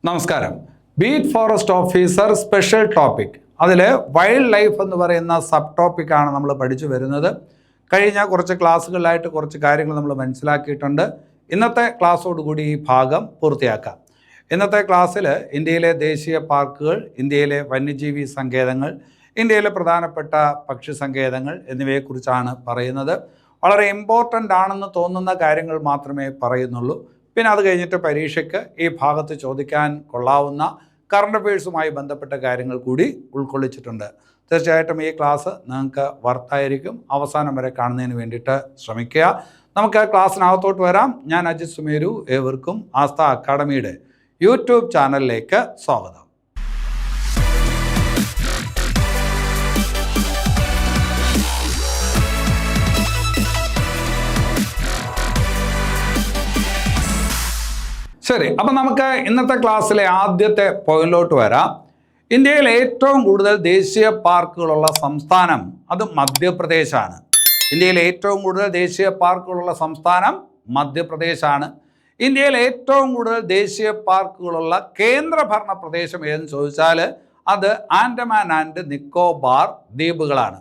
നമസ്കാരം. Beat forest officer special topic, അതിൽ wild life എന്ന് പറയുന്ന സബ് ടോപ്പിക്കാണ് നമ്മൾ പഠിച്ചു വരുന്നത്. കഴിഞ്ഞ കുറച്ച് ക്ലാസ്സുകളിലായിട്ട് കുറച്ച് കാര്യങ്ങൾ നമ്മൾ മനസ്സിലാക്കിയിട്ടുണ്ട്. ഇന്നത്തെ ക്ലാസ്സോടുകൂടി ഈ ഭാഗം പൂർത്തിയാക്കാം. ഇന്നത്തെ ക്ലാസ്സിൽ ഇന്ത്യയിലെ ദേശീയ പാർക്കുകൾ, ഇന്ത്യയിലെ വന്യജീവി സങ്കേതങ്ങൾ, ഇന്ത്യയിലെ പ്രധാനപ്പെട്ട പക്ഷി സങ്കേതങ്ങൾ എന്നിവയെക്കുറിച്ചാണ് പറയുന്നത്. വളരെ ഇമ്പോർട്ടൻ്റ് ആണെന്ന് തോന്നുന്ന കാര്യങ്ങൾ മാത്രമേ പറയുന്നുള്ളൂ. പിന്നെ അത് കഴിഞ്ഞിട്ട് പരീക്ഷയ്ക്ക് ഈ ഭാഗത്ത് ചോദിക്കാൻ കൊള്ളാവുന്ന കറണ്ട് അഫയേഴ്സുമായി ബന്ധപ്പെട്ട കാര്യങ്ങൾ കൂടി ഉൾക്കൊള്ളിച്ചിട്ടുണ്ട്. തീർച്ചയായിട്ടും ഈ ക്ലാസ് നിങ്ങൾക്ക് വർത്തായിരിക്കും. അവസാനം വരെ കാണുന്നതിന് വേണ്ടിയിട്ട് ശ്രമിക്കുക. നമുക്ക് ക്ലാസ്സിനകത്തോട്ട് വരാം. ഞാൻ അജിത് സുമേരു. ഏവർക്കും ആസ്ഥ അക്കാഡമിയുടെ യൂട്യൂബ് ചാനലിലേക്ക് സ്വാഗതം. ശരി, അപ്പം നമുക്ക് ഇന്നത്തെ ക്ലാസ്സിലെ ആദ്യത്തെ പോയിന്റിലോട്ട് വരാം. ഇന്ത്യയിൽ ഏറ്റവും കൂടുതൽ ദേശീയ പാർക്കുകളുള്ള സംസ്ഥാനം അത് മധ്യപ്രദേശാണ്. ഇന്ത്യയിൽ ഏറ്റവും കൂടുതൽ ദേശീയ പാർക്കുകളുള്ള സംസ്ഥാനം മധ്യപ്രദേശാണ്. ഇന്ത്യയിൽ ഏറ്റവും കൂടുതൽ ദേശീയ പാർക്കുകളുള്ള കേന്ദ്രഭരണ പ്രദേശം ഏതെന്ന് ചോദിച്ചാൽ അത് ആൻഡമാൻ ആൻഡ് നിക്കോബാർ ദ്വീപുകളാണ്.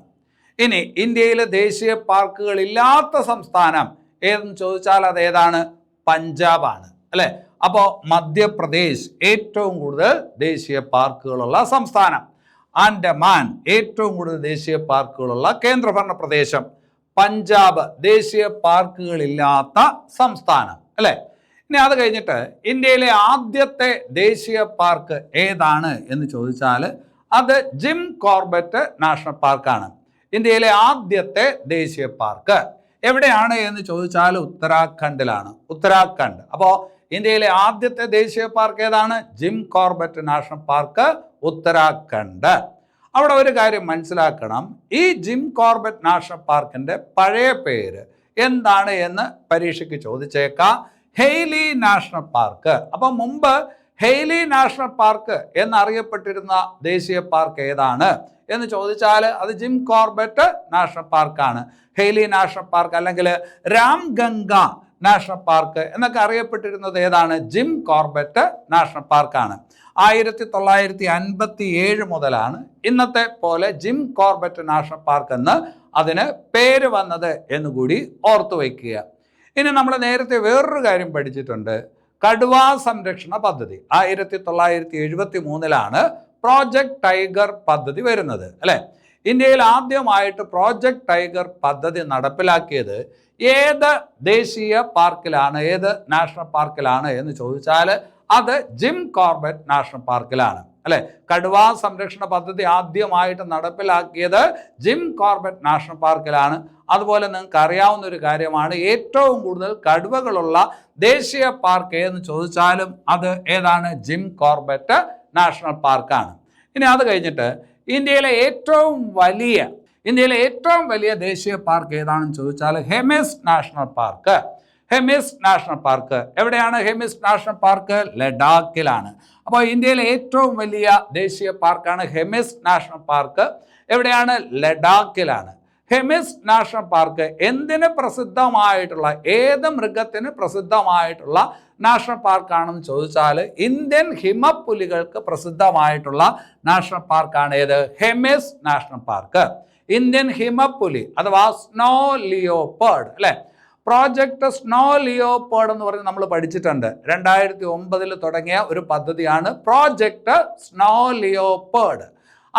ഇനി ഇന്ത്യയിലെ ദേശീയ പാർക്കുകൾ ഇല്ലാത്ത സംസ്ഥാനം ഏതെന്ന് ചോദിച്ചാൽ അത് ഏതാണ്? പഞ്ചാബാണ്, അല്ലേ? അപ്പോൾ മധ്യപ്രദേശ് ഏറ്റവും കൂടുതൽ ദേശീയ പാർക്കുകളുള്ള സംസ്ഥാനം, ആൻഡമാൻ ഏറ്റവും കൂടുതൽ ദേശീയ പാർക്കുകളുള്ള കേന്ദ്രഭരണ പ്രദേശം, പഞ്ചാബ് ദേശീയ പാർക്കുകളില്ലാത്ത സംസ്ഥാനം, അല്ലേ? ഇനി അത് കഴിഞ്ഞിട്ട് ഇന്ത്യയിലെ ആദ്യത്തെ ദേശീയ പാർക്ക് ഏതാണ് എന്ന് ചോദിച്ചാൽ അത് ജിം കോർബറ്റ് നാഷണൽ പാർക്കാണ്. ഇന്ത്യയിലെ ആദ്യത്തെ ദേശീയ പാർക്ക് എവിടെയാണ് എന്ന് ചോദിച്ചാൽ ഉത്തരാഖണ്ഡിലാണ്. ഉത്തരാഖണ്ഡ്. അപ്പോൾ ഇന്ത്യയിലെ ആദ്യത്തെ ദേശീയ പാർക്ക് ഏതാണ്? Gym Corbett national park, Uttarakhand. അവിടെ ഒരു കാര്യം മനസ്സിലാക്കണം. ഈ ജിം കോർബറ്റ് നാഷണൽ പാർക്കിന്റെ പഴയ പേര് എന്താണ് എന്ന് പരീക്ഷയ്ക്ക് ചോദിച്ചേക്കാം. Hailey national park. അപ്പം മുമ്പ് ഹെയ്ലി നാഷണൽ പാർക്ക് എന്നറിയപ്പെട്ടിരുന്ന ദേശീയ പാർക്ക് ഏതാണ് എന്ന് ചോദിച്ചാൽ അത് ജിം കോർബറ്റ് നാഷണൽ പാർക്കാണ്. ഹെയ്ലി നാഷണൽ പാർക്ക് അല്ലെങ്കിൽ രാംഗംഗ നാഷണൽ പാർക്ക് എന്നൊക്കെ അറിയപ്പെട്ടിരുന്നത് ഏതാണ്? ജിം കോർബറ്റ് നാഷണൽ പാർക്കാണ്. 1957 മുതലാണ് ഇന്നത്തെ പോലെ ജിം കോർബറ്റ് നാഷണൽ പാർക്ക് എന്ന് അതിന് പേര് വന്നത് എന്നുകൂടി ഓർത്തു വയ്ക്കുക. ഇനി നമ്മൾ നേരത്തെ വേറൊരു കാര്യം പഠിച്ചിട്ടുണ്ട്. കടുവാ സംരക്ഷണ പദ്ധതി 1973 പ്രോജക്റ്റ് ടൈഗർ പദ്ധതി വരുന്നത്, അല്ലേ? ഇന്ത്യയിൽ ആദ്യമായിട്ട് പ്രോജക്റ്റ് ടൈഗർ പദ്ധതി നടപ്പിലാക്കിയത് ഏത് ദേശീയ പാർക്കിലാണ്, ഏത് നാഷണൽ പാർക്കിലാണ് എന്ന് ചോദിച്ചാൽ അത് ജിം കോർബറ്റ് നാഷണൽ പാർക്കിലാണ്, അല്ലെ? കടുവാ സംരക്ഷണ പദ്ധതി ആദ്യമായിട്ട് നടപ്പിലാക്കിയത് ജിം കോർബറ്റ് നാഷണൽ പാർക്കിലാണ്. അതുപോലെ നിങ്ങൾക്ക് അറിയാവുന്ന ഒരു കാര്യമാണ്, ഏറ്റവും കൂടുതൽ കടുവകളുള്ള ദേശീയ പാർക്ക് എന്ന് ചോദിച്ചാലും അത് ഏതാണ്? ജിം കോർബറ്റ് നാഷണൽ പാർക്കാണ്. ഇനി അത് കഴിഞ്ഞിട്ട് ഇന്ത്യയിലെ ഏറ്റവും വലിയ ദേശീയ പാർക്ക് ഏതാണെന്ന് ചോദിച്ചാൽ Hemis national park. Hemis national park എവിടെയാണ്? ഹെമിസ് നാഷണൽ പാർക്ക് ലഡാക്കിലാണ്. അപ്പോൾ ഇന്ത്യയിലെ ഏറ്റവും വലിയ ദേശീയ പാർക്കാണ് ഹെമിസ് നാഷണൽ പാർക്ക്. എവിടെയാണ്? ലഡാക്കിലാണ്. ഹെമിസ് നാഷണൽ പാർക്ക് എന്തിന് പ്രസിദ്ധമായിട്ടുള്ള, ഏത് മൃഗത്തിന് പ്രസിദ്ധമായിട്ടുള്ള നാഷണൽ പാർക്കാണെന്ന് ചോദിച്ചാൽ ഇന്ത്യൻ ഹിമപ്പുലികൾക്ക് പ്രസിദ്ധമായിട്ടുള്ള നാഷണൽ പാർക്കാണ് ഏത്? Hemis national park. ഇന്ത്യൻ ഹിമപ്പുലി അഥവാ സ്നോ ലിയോപേർഡ്, അല്ലെ? പ്രോജക്റ്റ് സ്നോ ലിയോപേർഡ് എന്ന് പറഞ്ഞ് നമ്മൾ പഠിച്ചിട്ടുണ്ട്. 2009 തുടങ്ങിയ ഒരു പദ്ധതിയാണ് പ്രോജക്റ്റ് സ്നോ ലിയോപേർഡ്.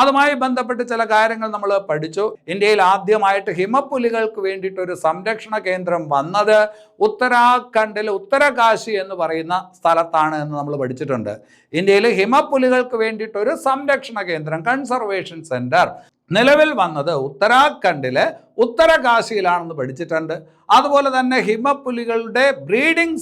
അതുമായി ബന്ധപ്പെട്ട് ചില കാര്യങ്ങൾ നമ്മൾ പഠിച്ചു. ഇന്ത്യയിൽ ആദ്യമായിട്ട് ഹിമപ്പുലികൾക്ക് വേണ്ടിയിട്ട് ഒരു സംരക്ഷണ കേന്ദ്രം വന്നത് ഉത്തരാഖണ്ഡിൽ ഉത്തരകാശി എന്ന് പറയുന്ന സ്ഥലത്താണ് എന്ന് നമ്മൾ പഠിച്ചിട്ടുണ്ട്. ഇന്ത്യയിൽ ഹിമപ്പുലികൾക്ക് വേണ്ടിയിട്ട് ഒരു സംരക്ഷണ കേന്ദ്രം, കൺസർവേഷൻ സെന്റർ നിലവിൽ വന്നത് ഉത്തരാഖണ്ഡിലെ ഉത്തരകാശിയിലാണെന്ന് പഠിച്ചിട്ടുണ്ട്. അതുപോലെ തന്നെ ഹിമപ്പുലികളുടെ ബ്രീഡിംഗ്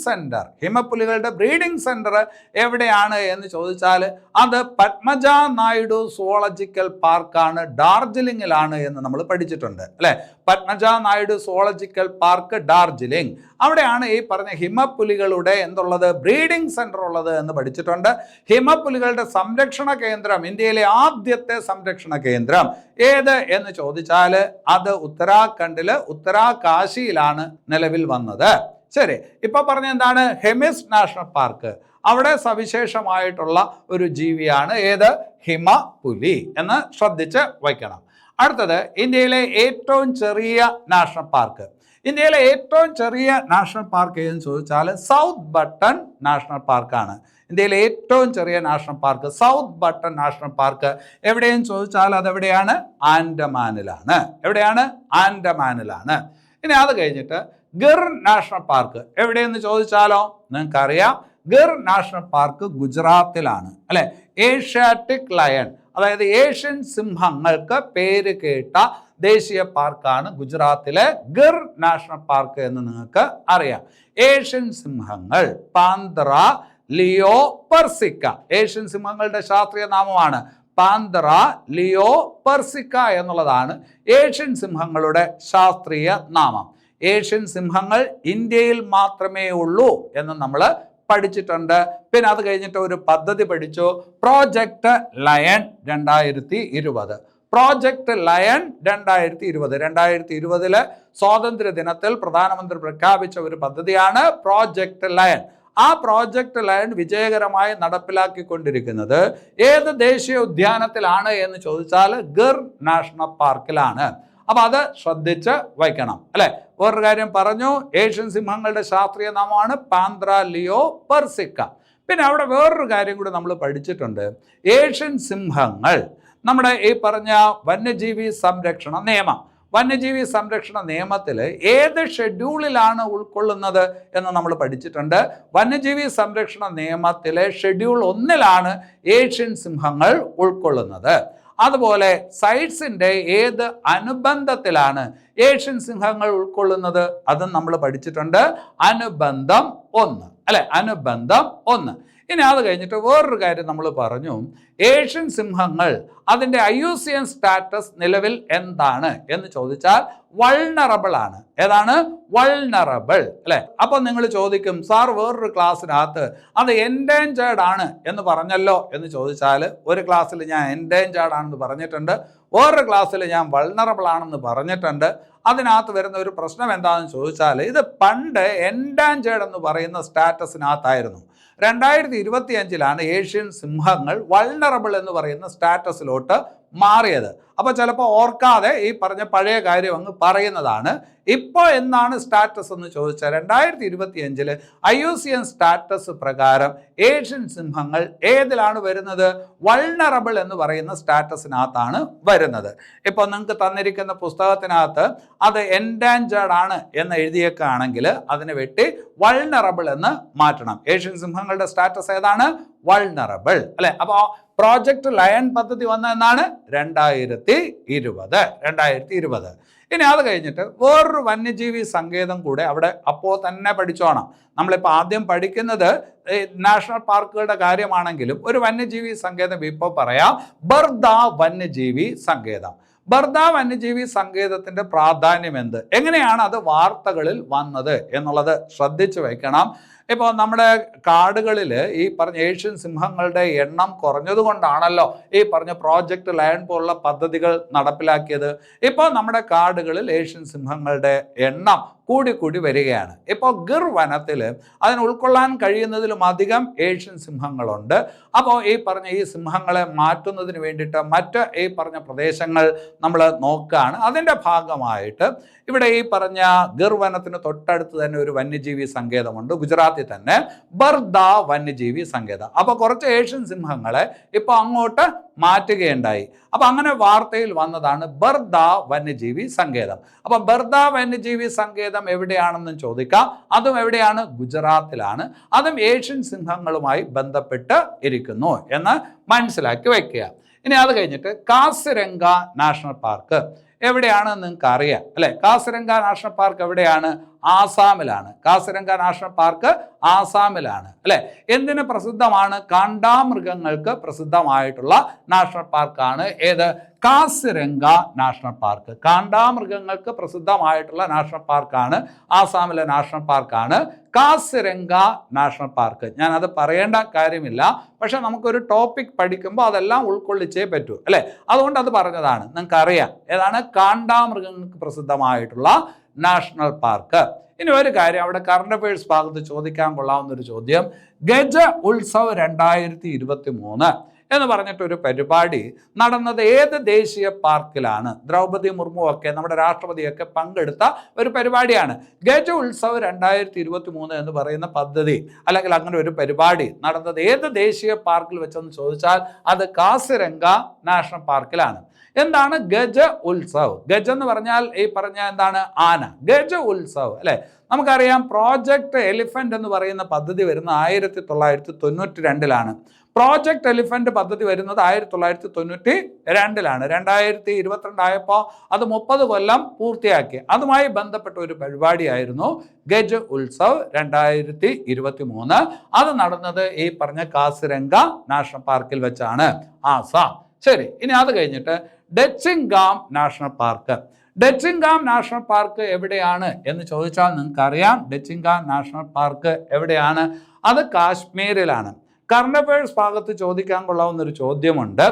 സെന്റർ എവിടെയാണ് എന്ന് ചോദിച്ചാൽ അത് പത്മജ നായിഡു സുവോളജിക്കൽ പാർക്കാണ്, ഡാർജിലിംഗിലാണ് എന്ന് നമ്മൾ പഠിച്ചിട്ടുണ്ട്, അല്ലെ? പത്മജ നായിഡു സുവോളജിക്കൽ പാർക്ക് ഡാർജിലിംഗ്, അവിടെയാണ് ഈ പറഞ്ഞ ഹിമപ്പുലികളുടെ എന്തുള്ളത്? ബ്രീഡിംഗ് സെന്റർ ഉള്ളത് എന്ന് പഠിച്ചിട്ടുണ്ട്. ഹിമപ്പുലികളുടെ സംരക്ഷണ കേന്ദ്രം, ഇന്ത്യയിലെ ആദ്യത്തെ സംരക്ഷണ കേന്ദ്രം ഏത് എന്ന് ചോദിച്ചാൽ അത് ഉത്തരാഖണ്ഡില് ഉത്തരാകാശിയിലാണ് നിലവിൽ വന്നത്. ശരി, ഇപ്പൊ പറഞ്ഞ എന്താണ്? Hemis national park. അവിടെ സവിശേഷമായിട്ടുള്ള ഒരു ജീവിയാണ് ഏത്? ഹിമപുലി എന്ന് ശ്രദ്ധിച്ച് വയ്ക്കണം. അടുത്തത് ഇന്ത്യയിലെ ഏറ്റവും ചെറിയ നാഷണൽ പാർക്ക്. ഇന്ത്യയിലെ ഏറ്റവും ചെറിയ നാഷണൽ പാർക്ക് ഏതെന്ന് ചോദിച്ചാൽ സൗത്ത് ബട്ടൺ നാഷണൽ പാർക്കാണ്. ഇന്ത്യയിലെ ഏറ്റവും ചെറിയ national park south button national park. എവിടെയെന്ന് ചോദിച്ചാൽ അതെവിടെയാണ്? ആൻഡമാനിലാണ്. എവിടെയാണ്? ആൻഡമാനിലാണ്. ഇനി അത് കഴിഞ്ഞിട്ട് ഗിർ നാഷണൽ പാർക്ക് എവിടെയെന്ന് ചോദിച്ചാലോ നിങ്ങൾക്കറിയാം, ഗിർ നാഷണൽ പാർക്ക് ഗുജറാത്തിലാണ് അല്ലെ. ഏഷ്യാറ്റിക് ലയൺ, അതായത് ഏഷ്യൻ സിംഹങ്ങൾക്ക് പേര് കേട്ട ദേശീയ പാർക്കാണ് ഗുജറാത്തിലെ ഗിർ നാഷണൽ പാർക്ക് എന്ന് നിങ്ങൾക്ക് അറിയാം. ഏഷ്യൻ സിംഹങ്ങൾ പാന്തറ, ലിയോ, പെർസിക്ക. ഏഷ്യൻ സിംഹങ്ങളുടെ ശാസ്ത്രീയ നാമമാണ് പാന്തറ, ലിയോ, പെർസിക്ക എന്നുള്ളതാണ് ഏഷ്യൻ സിംഹങ്ങളുടെ ശാസ്ത്രീയ നാമം. ഏഷ്യൻ സിംഹങ്ങൾ ഇന്ത്യയിൽ മാത്രമേ ഉള്ളൂ എന്ന് നമ്മൾ പഠിച്ചിട്ടുണ്ട്. പിന്നെ അത് കഴിഞ്ഞിട്ട് ഒരു പദ്ധതി പഠിച്ചു, പ്രോജക്റ്റ് ലയൺ 2020. Project lion 2020. 2020 സ്വാതന്ത്ര്യ ദിനത്തിൽ പ്രധാനമന്ത്രി പ്രഖ്യാപിച്ച ഒരു പദ്ധതിയാണ് പ്രോജക്റ്റ് ലയൺ. ആ പ്രോജക്റ്റ് ലയൺ വിജയകരമായി നടപ്പിലാക്കിക്കൊണ്ടിരിക്കുന്നത് ഏത് ദേശീയ ഉദ്യാനത്തിലാണ് എന്ന് ചോദിച്ചാൽ ഗിർ നാഷണൽ പാർക്കിലാണ്. അപ്പൊ അത് ശ്രദ്ധിച്ച് വയ്ക്കണം അല്ലെ. വേറൊരു കാര്യം പറഞ്ഞു, ഏഷ്യൻ സിംഹങ്ങളുടെ ശാസ്ത്രീയ നാമമാണ് പാന്ത്ര, ലിയോ, പെർസിക്ക. പിന്നെ അവിടെ വേറൊരു കാര്യം കൂടി നമ്മൾ പഠിച്ചിട്ടുണ്ട്. ഏഷ്യൻ സിംഹങ്ങൾ നമ്മുടെ ഈ പറഞ്ഞ വന്യജീവി സംരക്ഷണ നിയമം, വന്യജീവി സംരക്ഷണ നിയമത്തിൽ ഏത് ഷെഡ്യൂളിലാണ് ഉൾക്കൊള്ളുന്നത് എന്ന് നമ്മൾ പഠിച്ചിട്ടുണ്ട്. വന്യജീവി സംരക്ഷണ നിയമത്തിലെ ഷെഡ്യൂൾ 1 ഏഷ്യൻ സിംഹങ്ങൾ ഉൾക്കൊള്ളുന്നത്. അതുപോലെ സൈറ്റ്സിൻ്റെ ഏത് അനുബന്ധത്തിലാണ് ഏഷ്യൻ സിംഹങ്ങൾ ഉൾക്കൊള്ളുന്നത് അതും നമ്മൾ പഠിച്ചിട്ടുണ്ട്. അനുബന്ധം 1 അല്ലെ, അനുബന്ധം 1. ഇനി അത് കഴിഞ്ഞിട്ട് വേറൊരു കാര്യം നമ്മൾ പറഞ്ഞു, ഏഷ്യൻ സിംഹങ്ങൾ അതിൻ്റെ IUCN സ്റ്റാറ്റസ് നിലവിൽ എന്താണ് എന്ന് ചോദിച്ചാൽ വൾണറബിൾ ആണ്. ഏതാണ്? വൾണറബിൾ അല്ലെ. അപ്പൊ നിങ്ങൾ ചോദിക്കും, സാർ വേറൊരു ക്ലാസ്സിനകത്ത് അത് എൻഡേഞ്ചേർഡ് ആണ് എന്ന് പറഞ്ഞല്ലോ എന്ന് ചോദിച്ചാൽ, ഒരു ക്ലാസ്സിൽ ഞാൻ എൻഡേഞ്ചേർഡ് ആണെന്ന് പറഞ്ഞിട്ടുണ്ട്, വേറൊരു ക്ലാസ്സിൽ ഞാൻ വൾണറബിൾ ആണെന്ന് പറഞ്ഞിട്ടുണ്ട്. അതിനകത്ത് വരുന്ന ഒരു പ്രശ്നം എന്താണെന്ന് ചോദിച്ചാൽ, ഇത് പണ്ട് എൻഡേഞ്ചേർഡ് എന്ന് പറയുന്ന സ്റ്റാറ്റസിനകത്തായിരുന്നു. 2025 ഏഷ്യൻ സിംഹങ്ങൾ വൾണറബിൾ എന്ന് പറയുന്ന സ്റ്റാറ്റസിലോട്ട് മാറിയത്. അപ്പോൾ ചിലപ്പോൾ ഓർക്കാതെ ഈ പറഞ്ഞ പഴയ കാര്യം അങ്ങ് പറയുന്നതാണ്. ഇപ്പോൾ എന്നാണ് സ്റ്റാറ്റസ് എന്ന് ചോദിച്ചാൽ 2025 IUCN സ്റ്റാറ്റസ് പ്രകാരം ഏഷ്യൻ സിംഹങ്ങൾ ഏതിലാണ് വരുന്നത്? വൾണറബിൾ എന്ന് പറയുന്ന സ്റ്റാറ്റസിനകത്താണ് വരുന്നത്. ഇപ്പോൾ നിങ്ങൾക്ക് തന്നിരിക്കുന്ന പുസ്തകത്തിനകത്ത് അത് എൻഡാഞ്ചേർഡ് ആണ് എന്ന് എഴുതിയേക്കാണെങ്കിൽ അതിനെ വെട്ടി വൾണറബിൾ എന്ന് മാറ്റണം. ഏഷ്യൻ സിംഹങ്ങളുടെ സ്റ്റാറ്റസ് ഏതാണ്? വൾണറബിൾ അല്ലെ. അപ്പോൾ പ്രോജക്റ്റ് ലയൺ പദ്ധതി വന്നതെന്നാണ് 2020. ഇനി അത് കഴിഞ്ഞിട്ട് വേറൊരു വന്യജീവി സങ്കേതം കൂടെ അവിടെ അപ്പോൾ തന്നെ പഠിച്ചോണം. നമ്മളിപ്പോൾ ആദ്യം പഠിക്കുന്നത് നാഷണൽ പാർക്കുകളുടെ കാര്യമാണെങ്കിലും ഒരു വന്യജീവി സങ്കേതം ഇപ്പോൾ പറയാം, ബർദ വന്യജീവി സങ്കേതം. ബർദ വന്യജീവി സങ്കേതത്തിന്റെ പ്രാധാന്യം എന്ത്, എങ്ങനെയാണ് അത് വാർത്തകളിൽ വന്നത് എന്നുള്ളത് ശ്രദ്ധിച്ചു വയ്ക്കണം. ഇപ്പോൾ നമ്മുടെ കാടുകളിൽ ഈ പറഞ്ഞ ഏഷ്യൻ സിംഹങ്ങളുടെ എണ്ണം കുറഞ്ഞതുകൊണ്ടാണല്ലോ ഈ പറഞ്ഞ പ്രോജക്റ്റ് ലയൺ പോലുള്ള പദ്ധതികൾ നടപ്പിലാക്കിയത്. ഇപ്പോൾ നമ്മുടെ കാടുകളിൽ ഏഷ്യൻ സിംഹങ്ങളുടെ എണ്ണം കൂടി വരികയാണ്. ഇപ്പോൾ ഗിർ വനത്തിൽ അതിന് ഉൾക്കൊള്ളാൻ കഴിയുന്നതിലും അധികം ഏഷ്യൻ സിംഹങ്ങളുണ്ട്. അപ്പോൾ ഈ പറഞ്ഞ ഈ സിംഹങ്ങളെ മാറ്റുന്നതിന് വേണ്ടിയിട്ട് മറ്റ് ഈ പറഞ്ഞ പ്രദേശങ്ങൾ നമ്മൾ നോക്കുകയാണ്. അതിൻ്റെ ഭാഗമായിട്ട് ഇവിടെ ഈ പറഞ്ഞ ഗിർ വനത്തിന് തൊട്ടടുത്ത് തന്നെ ഒരു വന്യജീവി സങ്കേതമുണ്ട്, ഗുജറാത്തിൽ തന്നെ, ബർദ വന്യജീവി സങ്കേതം. അപ്പോൾ കുറച്ച് ഏഷ്യൻ സിംഹങ്ങളെ ഇപ്പോൾ അങ്ങോട്ട് മാറ്റുകയുണ്ടായി. അപ്പം അങ്ങനെ വാർത്തയിൽ വന്നതാണ് ബർദ വന്യജീവി സങ്കേതം. അപ്പം ബർദ വന്യജീവി സങ്കേതം എവിടെയാണെന്ന് ചോദിക്കാം. അതും എവിടെയാണ്? ഗുജറാത്തിലാണ്. അതും ഏഷ്യൻ സിംഹങ്ങളുമായി ബന്ധപ്പെട്ട് ഇരിക്കുന്നു എന്ന് മനസ്സിലാക്കി വയ്ക്കുക. ഇനി അത് കഴിഞ്ഞിട്ട് കാസിരംഗ നാഷണൽ പാർക്ക് എവിടെയാണെന്ന് നിങ്ങൾക്ക് അറിയാം അല്ലെ. കാസിരംഗ നാഷണൽ പാർക്ക് എവിടെയാണ്? ആസാമിലാണ്. കാസിരംഗ നാഷണൽ പാർക്ക് ആസാമിലാണ് അല്ലെ. എന്തിന് പ്രസിദ്ധമാണ്? കാണ്ടാമൃഗങ്ങൾക്ക് പ്രസിദ്ധമായിട്ടുള്ള നാഷണൽ പാർക്കാണ് ഏത്? Kaziranga national park. കാണ്ടാമൃഗങ്ങൾക്ക് പ്രസിദ്ധമായിട്ടുള്ള നാഷണൽ പാർക്കാണ്, ആസാമിലെ നാഷണൽ പാർക്കാണ് കാസിരംഗ നാഷണൽ പാർക്ക്. ഞാനത് പറയേണ്ട കാര്യമില്ല, പക്ഷെ നമുക്കൊരു ടോപ്പിക് പഠിക്കുമ്പോൾ അതെല്ലാം ഉൾക്കൊള്ളിച്ചേ പറ്റൂ അല്ലെ. അതുകൊണ്ട് അത് പറഞ്ഞതാണ്. നിങ്ങൾക്ക് അറിയാം ഏതാണ് കാണ്ടാമൃഗങ്ങൾക്ക് പ്രസിദ്ധമായിട്ടുള്ള നാഷണൽ പാർക്ക്. ഇനി ഒരു കാര്യം അവിടെ കറണ്ട് അഫയേഴ്സ് ഭാഗത്ത് ചോദിക്കാൻ കൊള്ളാവുന്ന ഒരു ചോദ്യം, ഗജ ഉത്സവ് 2023 എന്ന് പറഞ്ഞിട്ടൊരു പരിപാടി നടന്നത് ഏത് ദേശീയ പാർക്കിലാണ്? ദ്രൗപദി മുർമു ഒക്കെ നമ്മുടെ രാഷ്ട്രപതിയൊക്കെ പങ്കെടുത്ത ഒരു പരിപാടിയാണ്. ഗജ ഉത്സവ് 2023 എന്ന് പറയുന്ന പദ്ധതി അല്ലെങ്കിൽ അങ്ങനെ ഒരു പരിപാടി നടന്നത് ഏത് ദേശീയ പാർക്കിൽ വെച്ചെന്ന് ചോദിച്ചാൽ അത് കാസിരംഗ നാഷണൽ പാർക്കിലാണ്. എന്താണ് ഗജ ഉത്സവ്? ഗജ എന്ന് പറഞ്ഞാൽ ഈ പറഞ്ഞ എന്താണ്? ആന. ഗജ ഉത്സവ് അല്ലെ? നമുക്കറിയാം പ്രോജക്റ്റ് എലിഫന്റ് എന്ന് പറയുന്ന പദ്ധതി വരുന്ന 1992 പ്രോജക്റ്റ് എലിഫന്റ് പദ്ധതി വരുന്നത് 1992 2022 ആയപ്പോൾ അത് 30 കൊല്ലം പൂർത്തിയാക്കി. അതുമായി ബന്ധപ്പെട്ട ഒരു പരിപാടിയായിരുന്നു ഗജ ഉത്സവ് 2023. അത് നടന്നത് ഈ പറഞ്ഞ കാസിരംഗ നാഷണൽ പാർക്കിൽ വെച്ചാണ്, ആസാം. ശരി, ഇനി അത് കഴിഞ്ഞിട്ട് ഡച്ചിൻഗാം നാഷണൽ പാർക്ക്. ഡച്ചിൻഗാം നാഷണൽ പാർക്ക് എവിടെയാണ് എന്ന് ചോദിച്ചാൽ നിങ്ങൾക്കറിയാം. ഡച്ചിൻഗാം നാഷണൽ പാർക്ക് എവിടെയാണ്? അത് കാശ്മീരിലാണ്. കറണ്ട് അഫയേഴ്സ് ഭാഗത്ത് ചോദിക്കാൻ കൊള്ളാവുന്ന ഒരു ചോദ്യമുണ്ട്.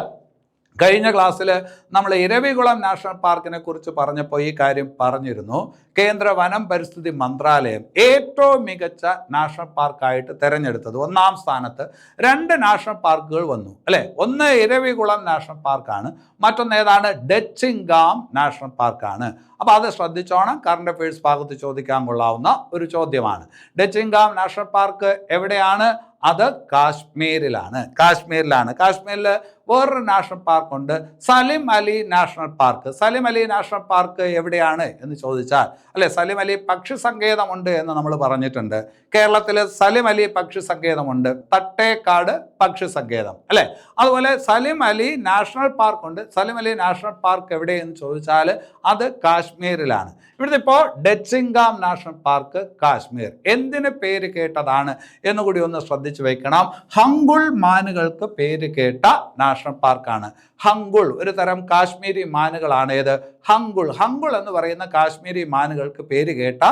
കഴിഞ്ഞ ക്ലാസ്സിൽ നമ്മൾ ഇരവികുളം നാഷണൽ പാർക്കിനെ കുറിച്ച് പറഞ്ഞപ്പോൾ ഈ കാര്യം പറഞ്ഞിരുന്നു. കേന്ദ്ര വനം പരിസ്ഥിതി മന്ത്രാലയം ഏറ്റവും മികച്ച നാഷണൽ പാർക്കായിട്ട് തിരഞ്ഞെടുത്തത് 1ാം സ്ഥാനത്ത് 2 നാഷണൽ പാർക്കുകൾ വന്നു അല്ലെ? ഒന്ന് ഇരവികുളം നാഷണൽ പാർക്കാണ്, മറ്റൊന്ന് ഏതാണ്? ഡച്ചിൻഗാം നാഷണൽ പാർക്കാണ്. അപ്പോൾ അത് ശ്രദ്ധിച്ചോണം, കറണ്ട് അഫയേഴ്സ് ഭാഗത്ത് ചോദിക്കാൻ കൊള്ളാവുന്ന ഒരു ചോദ്യമാണ്. ഡച്ചിൻഗാം നാഷണൽ പാർക്ക് എവിടെയാണ്? അത് കാശ്മീരിലാണ്. കാശ്മീരിൽ വേറൊരു നാഷണൽ പാർക്കുണ്ട്, Salim Ali national park. Salim Ali national park എവിടെയാണ് എന്ന് ചോദിച്ചാൽ അല്ലെ, സലിം അലി പക്ഷി സങ്കേതമുണ്ട് എന്ന് നമ്മൾ പറഞ്ഞിട്ടുണ്ട്. കേരളത്തിൽ സലിം അലി പക്ഷി സങ്കേതമുണ്ട്, തട്ടേക്കാട് പക്ഷി സങ്കേതം അല്ലെ. അതുപോലെ സലിം അലി നാഷണൽ പാർക്കുണ്ട്. സലിം അലി നാഷണൽ പാർക്ക് എവിടെയെന്ന് ചോദിച്ചാൽ അത് കാശ്മീരിലാണ്. ഇവിടുത്തെ ഇപ്പോൾ ഡച്ചിൻഗാം നാഷണൽ പാർക്ക് കാശ്മീർ. എന്തിന് പേര് കേട്ടതാണ് എന്നുകൂടി ഒന്ന് ശ്രദ്ധിച്ചു വെക്കണം. ഹംഗുൾ മാനുകൾക്ക് പേര് കേട്ട നാഷണൽ പാർക്കാണ്. ഹംഗുൾ ഒരു തരം കാശ്മീരി മാനുകളാണ്. ഏത്? ഹംഗുൾ എന്ന് പറയുന്ന കാശ്മീരി മാനുകൾക്ക് പേര് കേട്ട